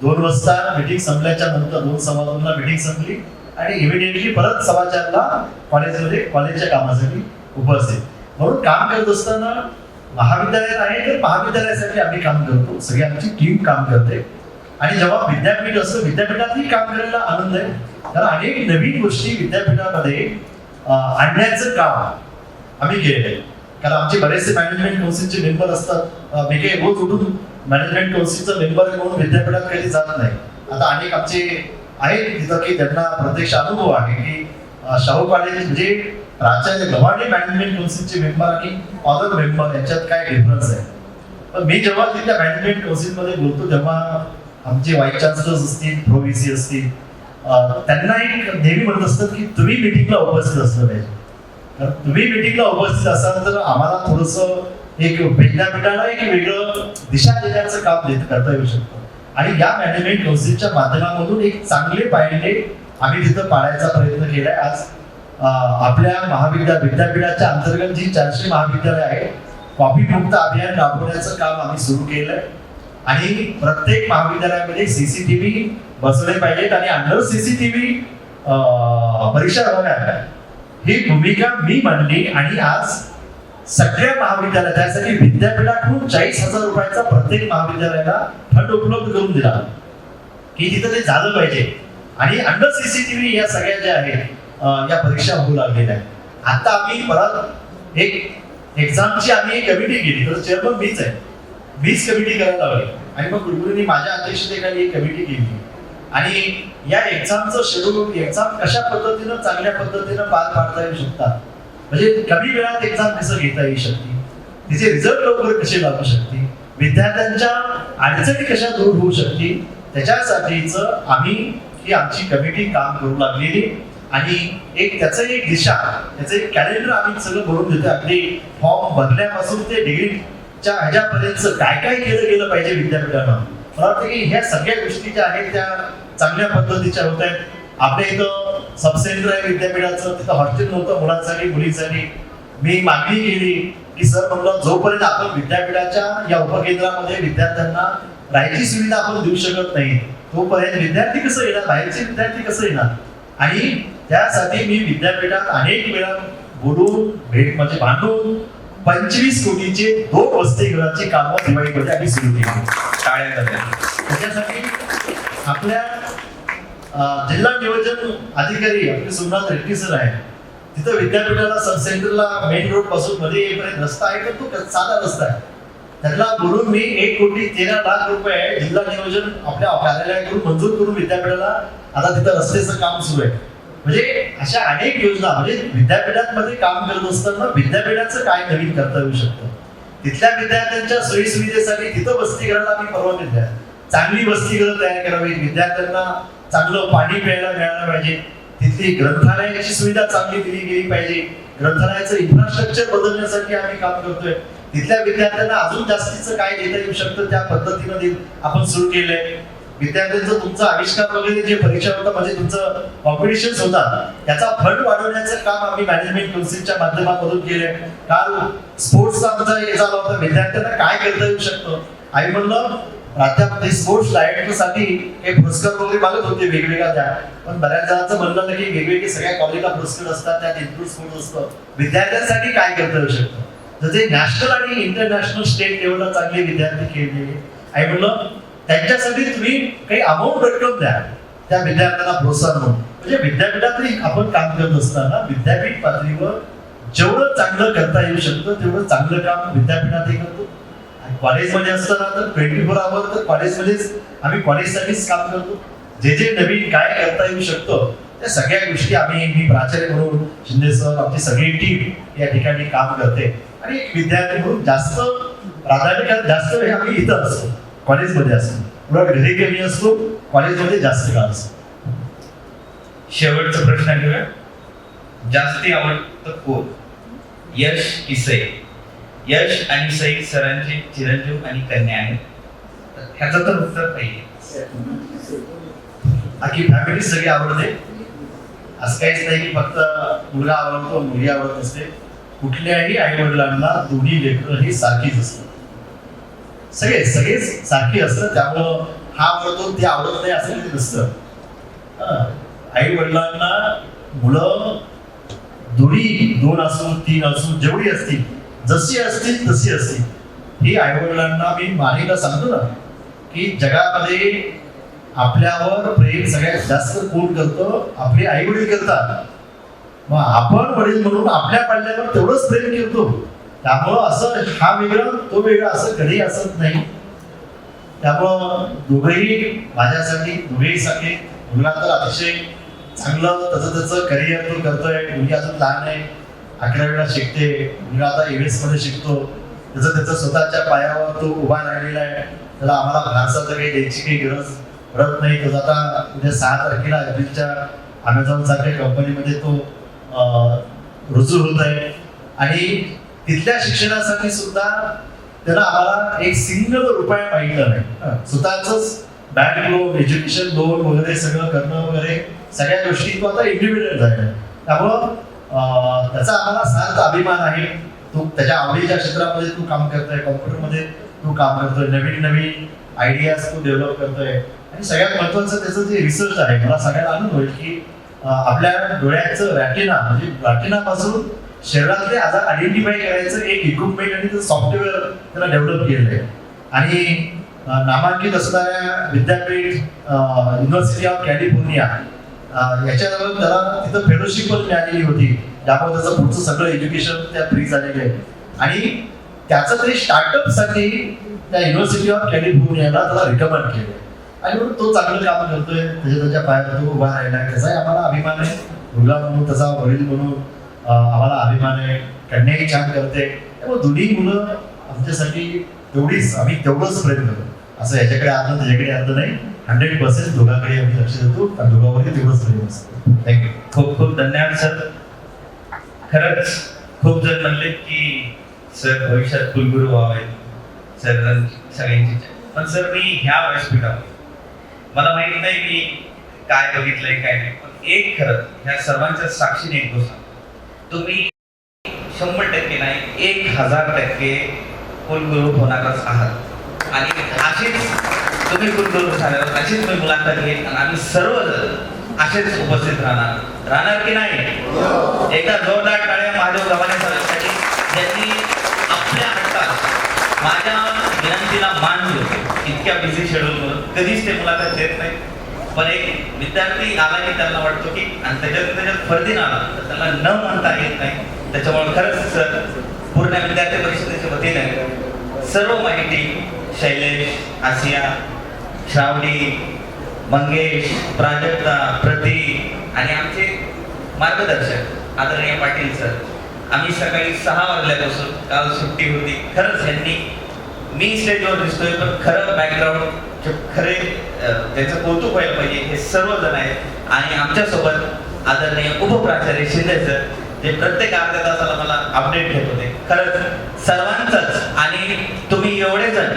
2 वाजता मीटिंग संपल्याच्या नंतर 2:15ला मीटिंग संपली आणि इमिडिएटली परत 4:15ला कॉलेजमध्ये कॉलेजच्या कामासाठी उपस्थित. म्हणून काम करत असताना महाविद्यालयात आहे तर महाविद्यालयासाठी आम्ही काम करतो, सगळी आमची टीम काम करते. आणि जेव्हा विद्यापीठ असतं, विद्यापीठातही काम करायला आनंद आहे, कारण अनेक नवीन गोष्टी विद्यापीठामध्ये आणण्याचं काम आम्ही केलेलं आहे. कारण आमचे बरेचसे मॅनेजमेंट काउन्सिलचे मेंबर असतात. मी काही रोज उठून मॅनेजमेंट काउन्सिलचा मेंबर म्हणून विद्यापीठात कधी जात नाही. आता अनेक आमचे आहेत तिथं की त्यांना प्रत्यक्ष अनुभव आहे की शाहू कॉलेज म्हणजे प्राचार्य गव्हाणे मॅनेजमेंट काउन्सिलचे मेंबर आणि अदर मेंबर यांच्यात काय डिफरन्स आहे. पण मी जेव्हा तिथल्या मॅनेजमेंट काउन्सिलमध्ये बोलतो तेव्हा आमचे व्हाईस चान्सलर्स असतील, प्रो व्हीसी असतील, त्यांना एक नेहमी म्हणत असतात की तुम्ही मीटिंगला उपस्थित असलं पाहिजे. कारण तुम्ही मीटिंगला उपस्थित असाल तर आम्हाला थोडंसं एक विद्यापीठाला एक वेगळं दिशा देण्याचं काम करता येऊ शकतं. आणि या मॅनेजमेंट काउन्सिलच्या माध्यमामधून एक चांगले पायंडे आम्ही तिथं पाळायचा प्रयत्न केलाय. आज आपल्या विद्यापीठाच्या अंतर्गत जी 400 महाविद्यालय आहे, कॉफी मुक्त अभियान राबवण्याचं काम आम्ही सुरू केलंय. आणि प्रत्येक महाविद्यालयामध्ये सीसीटीव्ही बसवले पाहिजेत आणि अंडर सीसीटीव्ही परीक्षा होणार ही भूमिका मी मांडली. आणि आज सगळ्या महाविद्यालय त्यासाठी विद्यापीठाकडून 40,000 रुपयाचा प्रत्येक महाविद्यालयाला फंड उपलब्ध करून दिला की तिथं ते झालं पाहिजे. आणि अंडर सीसीटीव्ही या सगळ्या ज्या आहेत या परीक्षा होऊ लागलेल्या आहेत. आता आम्ही परत एक एक्झामची आम्ही एक कमिटी केली, तर चेअरमन मीच आहे, मीच कमिटी करायला लावली. आणि मग कुलगुरूंनी माझ्या अध्यक्षतेखाली एक कमिटी केली आणि या एक्झामचं शेड्यूल, एक्झाम कशा पद्धतीनं चांगल्या पद्धतीनं पार पाडता येऊ शकतात, म्हणजे कमी वेळात एक्झाम कसं घेता येऊ शकते, तिचे रिझल्ट लवकर कसे लागू शकते, विद्यार्थ्यांच्या अडचणी कशा दूर होऊ शकतील, त्याच्यासाठीच आम्ही ही आमची कमिटी काम करू लागलेली. आणि एक त्याचं एक दिशा, त्याचं एक कॅलेंडर आम्ही सगळं भरून देतो. अगदी फॉर्म भरल्यापासून ते डिग्रीच्या ह्याच्यापर्यंत काय काय केलं गेलं पाहिजे विद्यापीठानं. मला वाटतं की ह्या सगळ्या गोष्टी ज्या आहेत त्या चांगल्या पद्धतीच्या होत आहेत. आपल्या इथं सब सेंटर आहे विद्यापीठाचं, तिथं हॉस्टेल नव्हतं मुलांसाठी मुलींसाठी. मी मागणी केली की सर म्हणलं जोपर्यंत आपण विद्यापीठाच्या या उपकेंद्रामध्ये विद्यार्थ्यांना राहायची सुविधा आपण देऊ शकत नाही तोपर्यंत विद्यार्थी कसं येणार, बाहेरचे विद्यार्थी कसं येणार. आणि त्यासाठी मी विद्यापीठात अनेक वेळा बोलून म्हणजे भांडून 25 कोटीचे 2 वसतिगृहाची कामं दिवाळीमध्ये आम्ही सुरू केली. त्याच्यासाठी आपल्या जिल्हा नियोजन अधिकारी आपले सोमनाथ रेड्डी सर आहे, तिथं विद्यापीठाला सब सेंटरला मेन रोड पासून मध्ये येईपर्यंत रस्ता आहे, पण तो साधा रस्ता आहे. त्याला बोलून मी 1,13,00,000 रुपये जिल्हा नियोजन आपल्या कार्यालयाकडून मंजूर करून विद्यापीठाला आता तिथं रस्त्याचं काम सुरू आहे. म्हणजे अशा अनेक योजना, म्हणजे विद्यापीठांमध्ये काम करत असताना विद्यापीठाचं काय नवीन करता येऊ शकतं, तिथल्या विद्यार्थ्यांच्या सोयीसुविधेसाठी तिथं वसतिगृहाला आम्ही परवानगी द्या, चांगली वसतिगृह तयार करावी, विद्यार्थ्यांना चांगलं पाणी प्यायला मिळालं पाहिजे. तिथली ग्रंथालयाची सुविधा चांगली दिली गेली पाहिजे. ग्रंथालयाचं इन्फ्रास्ट्रक्चर बदलण्यासाठी आम्ही काम करतोय. तिथल्या विद्यार्थ्यांना अजून जास्तीचं काय देता येऊ शकतं त्या पद्धतीने आपण सुरू केलंय. विद्यार्थ्यांचं तुमचं आविष्कार वगैरे जे परीक्षा होता म्हणजे तुमचं कॉम्पिटिशन होता त्याचा फंड वाढवण्याचं काम आम्ही मॅनेजमेंट काउन्सिलच्या माध्यमातून केलंय. काल स्पोर्ट्सचा आमचा हे झाला होता, विद्यार्थ्यांना काय करता येऊ शकतं. आई म्हणलं प्राध्यापक स्पोर्ट्स डायरेक्टरसाठी हे पुरस्कार वगैरे मागत होते वेगवेगळ्या त्या, पण बऱ्याच जणांचं म्हणलं होतं की वेगवेगळे सगळ्या कॉलेजला पुरस्कार असतात त्यात इन्क्लूड स्पोर्ट्स असतं. विद्यार्थ्यांसाठी काय करता येऊ शकतं. तर ते नॅशनल आणि इंटरनॅशनल स्टेट लेवलला चांगले विद्यार्थी खेळले. आई म्हणलं त्यांच्यासाठी तुम्ही काही अमाऊंट रक्कम द्या त्या विद्यार्थ्यांना प्रोत्साहन म्हणून. म्हणजे विद्यापीठातही आपण काम करत असताना विद्यापीठ पातळीवर जेवढं चांगलं करता येऊ शकतं तेवढं चांगलं काम विद्यापीठातही करतो. कॉलेजमध्ये असताना तर 24 आवर तर कॉलेजमध्येच आम्ही कॉलेजसाठीच काम करतो. जे जे नवीन काय करता येऊ शकतं त्या सगळ्या गोष्टी मी प्राचार्य म्हणून शिंदे सर आमची सगळी टीम या ठिकाणी काम करते. आणि एक विद्यार्थी म्हणून जास्त प्राधान्य जास्त वेळ आम्ही इथं असतो, कॉलेजमध्ये असतो. उलट घरी कमी असतो, कॉलेजमध्ये जास्त काळ असतो. शेवटचा प्रश्न घेऊया. जास्ती आवडतं कोण, यश की सई? यश आणि सई सरांचे चिरंजीव आणि कन्या आहेत. ह्याचं तर उत्तर पाहिजे. आखी फॅमिली सगळी आवडते. असं काहीच नाही की फक्त मुलगा आवडतो मुलगी आवडत असते. कुठल्याही आई वडिलांना दोन्ही लेकरं ही सारखीच असतात. सगळेच सारखी असतात. त्यामुळं हा आवडतो ते आवडत नाही असं काही नसतं. आई वडिलांना मुलं दोन्ही 2 असो 3 असो जेवढी असतील जशी असतील तशी असतील. ही आई वडिलांना मी मानेला सांगतो ना की जगामध्ये आपल्यावर प्रेम सगळ्यात जास्त कोण करतं, आपले आई वडील करतात. मग आपण वडील म्हणून आपल्या पाल्यावर तेवढंच प्रेम करतो. त्यामुळं असं हा वेगळा तो वेगळा असं कधी असत नाही. त्यामुळं दोघेही माझ्यासाठी दोघेही सगळे. मुलगा तर अतिशय चांगलं त्याचं करिअर तो करतोय. मुलगी अजून लहान आहे, 11वीला शिकते. मुलगा आता एमएस मध्ये शिकतो. त्याचं स्वतःच्या पायावर तो उभा राहिलेला आहे. त्याला आम्हाला फारसा काही द्यायची काही गरज पडत नाही. तो आता उद्या 6 तारखेला एप्रिलच्या अमेझॉन सारख्या कंपनीमध्ये तो रुजू होत आहे. आणि तिथल्या शिक्षणासाठी सुद्धा त्याला आम्हाला एक सिंगल रुपया मागितला नाही. स्वतःच बँक लोन, एज्युकेशन लोन वगैरे सगळं करणं वगैरे सगळ्या गोष्टी तो आता इंडिपेंडंट झाला. त्यामुळं त्याचा आम्हाला सार्थ अभिमान आहे. तो त्याच्या आवडीच्या क्षेत्रामध्ये तू काम करतोय, कॉम्प्युटरमध्ये तू काम करतोय, नवीन आयडियाज तू डेव्हलप करतोय. आणि सगळ्यात महत्वाचं त्याचं जे रिसर्च आहे मला सगळ्यात आनंद होईल की आपल्या डोळ्याचं रॅटिना म्हणजे रॅटिनापासून शरीरातले आजार आयडेंटिफाय करायचं एक इक्विपमेंट आणि सॉफ्टवेअर त्याला डेव्हलप केलेलं आहे. आणि नामांकित असणाऱ्या विद्यापीठ युनिव्हर्सिटी ऑफ कॅलिफोर्निया याच्यावर त्याला तिथं फेलोशिप पण मिळालेली होती. त्यामुळे त्याचं पुढचं सगळं एज्युकेशन त्या फ्री झालेलं आहे. आणि त्याचं ते स्टार्टअपसाठी त्या युनिव्हर्सिटी ऑफ कॅलिफोर्नियाला त्याला रिकमेंड केलं. आणि म्हणून तो चांगलं काम करतोय, त्याच्या पायावर तो उभा राहिला. त्याचाही आम्हाला अभिमान आहे. मुलगा म्हणून त्याचा वडील म्हणून आम्हाला अभिमान आहे. कन्याही छान करते. त्यामुळे दोन्ही मुलं आमच्यासाठी आम्ही तेवढंच प्रेम करतो. असं याच्याकडे अर्थ त्याच्याकडे अर्थ नाही. 100% दोघांकडे आम्ही लक्ष देतो आणि दोघांवरही तेवढंच प्रेम असतं. थँक्यू. खूप खूप धन्यवाद सर. खरंच खूप जण म्हणले की सर भविष्यात कुलगुरू व्हावे सर सगळ्यांची. पण सर मी ह्या व्यासपीठावर मला माहिती नाही मी काय बघितलंय काय नाही, पण एक खरं ह्या सर्वांच्या साक्षीने एक गोष्ट तुम्ही 100% नाही 1000% कुलगुरू होणारच आहात. आणि अशीच तुम्ही कुलगुरू झाल्यावर अशीच मी मुलाखत घेईन आणि आम्ही सर्वजण असेच उपस्थित राहणार की नाही. एकदा जोरदार टाळ्या महादेव गव्हाणे सरांसाठी ज्यांनी आपल्या हट्टात माझ्या विनंतीला मान दिला. इतक्या बिझी शेड्यूलवर कधीच ते मुलाखत देत नाही. पण एक विद्यार्थी आला की त्यांना वाटतो की आणि त्याच्यात फर्दीन आला तर त्याला न म्हणता येत नाही. त्याच्यामुळे खरंच सर पूर्ण विद्यार्थी परिषदेच्या वतीने सर्व माहिती शैलेश, आसिया, श्रावणी, मंगेश, प्राजक्ता, प्रतीक आणि आमचे मार्गदर्शक आदरणीय पाटील सर. आम्ही सकाळी 6 वाजल्यापासून काल सुट्टी होती. खरंच यांनी मी स्टेजवर दिसतोय पण खरं बॅकग्राऊंड खरे त्याचं कौतुक व्हायला पाहिजे हे सर्वजण आहेत. आणि आमच्यासोबत आदरणीय उपप्राचार्य शिंदे सर, जे प्रत्येक अर्ध्या तासाला मला अपडेट घेत होते. खरंच सर्वांचंच, आणि तुम्ही एवढे जण,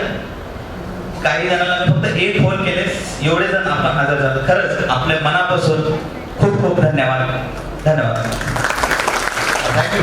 काही जणांना मी फक्त एक फोन केले, एवढे जण आपण हजर झालो. खरंच आपल्या मनापासून खूप खूप धन्यवाद. थँक्यू.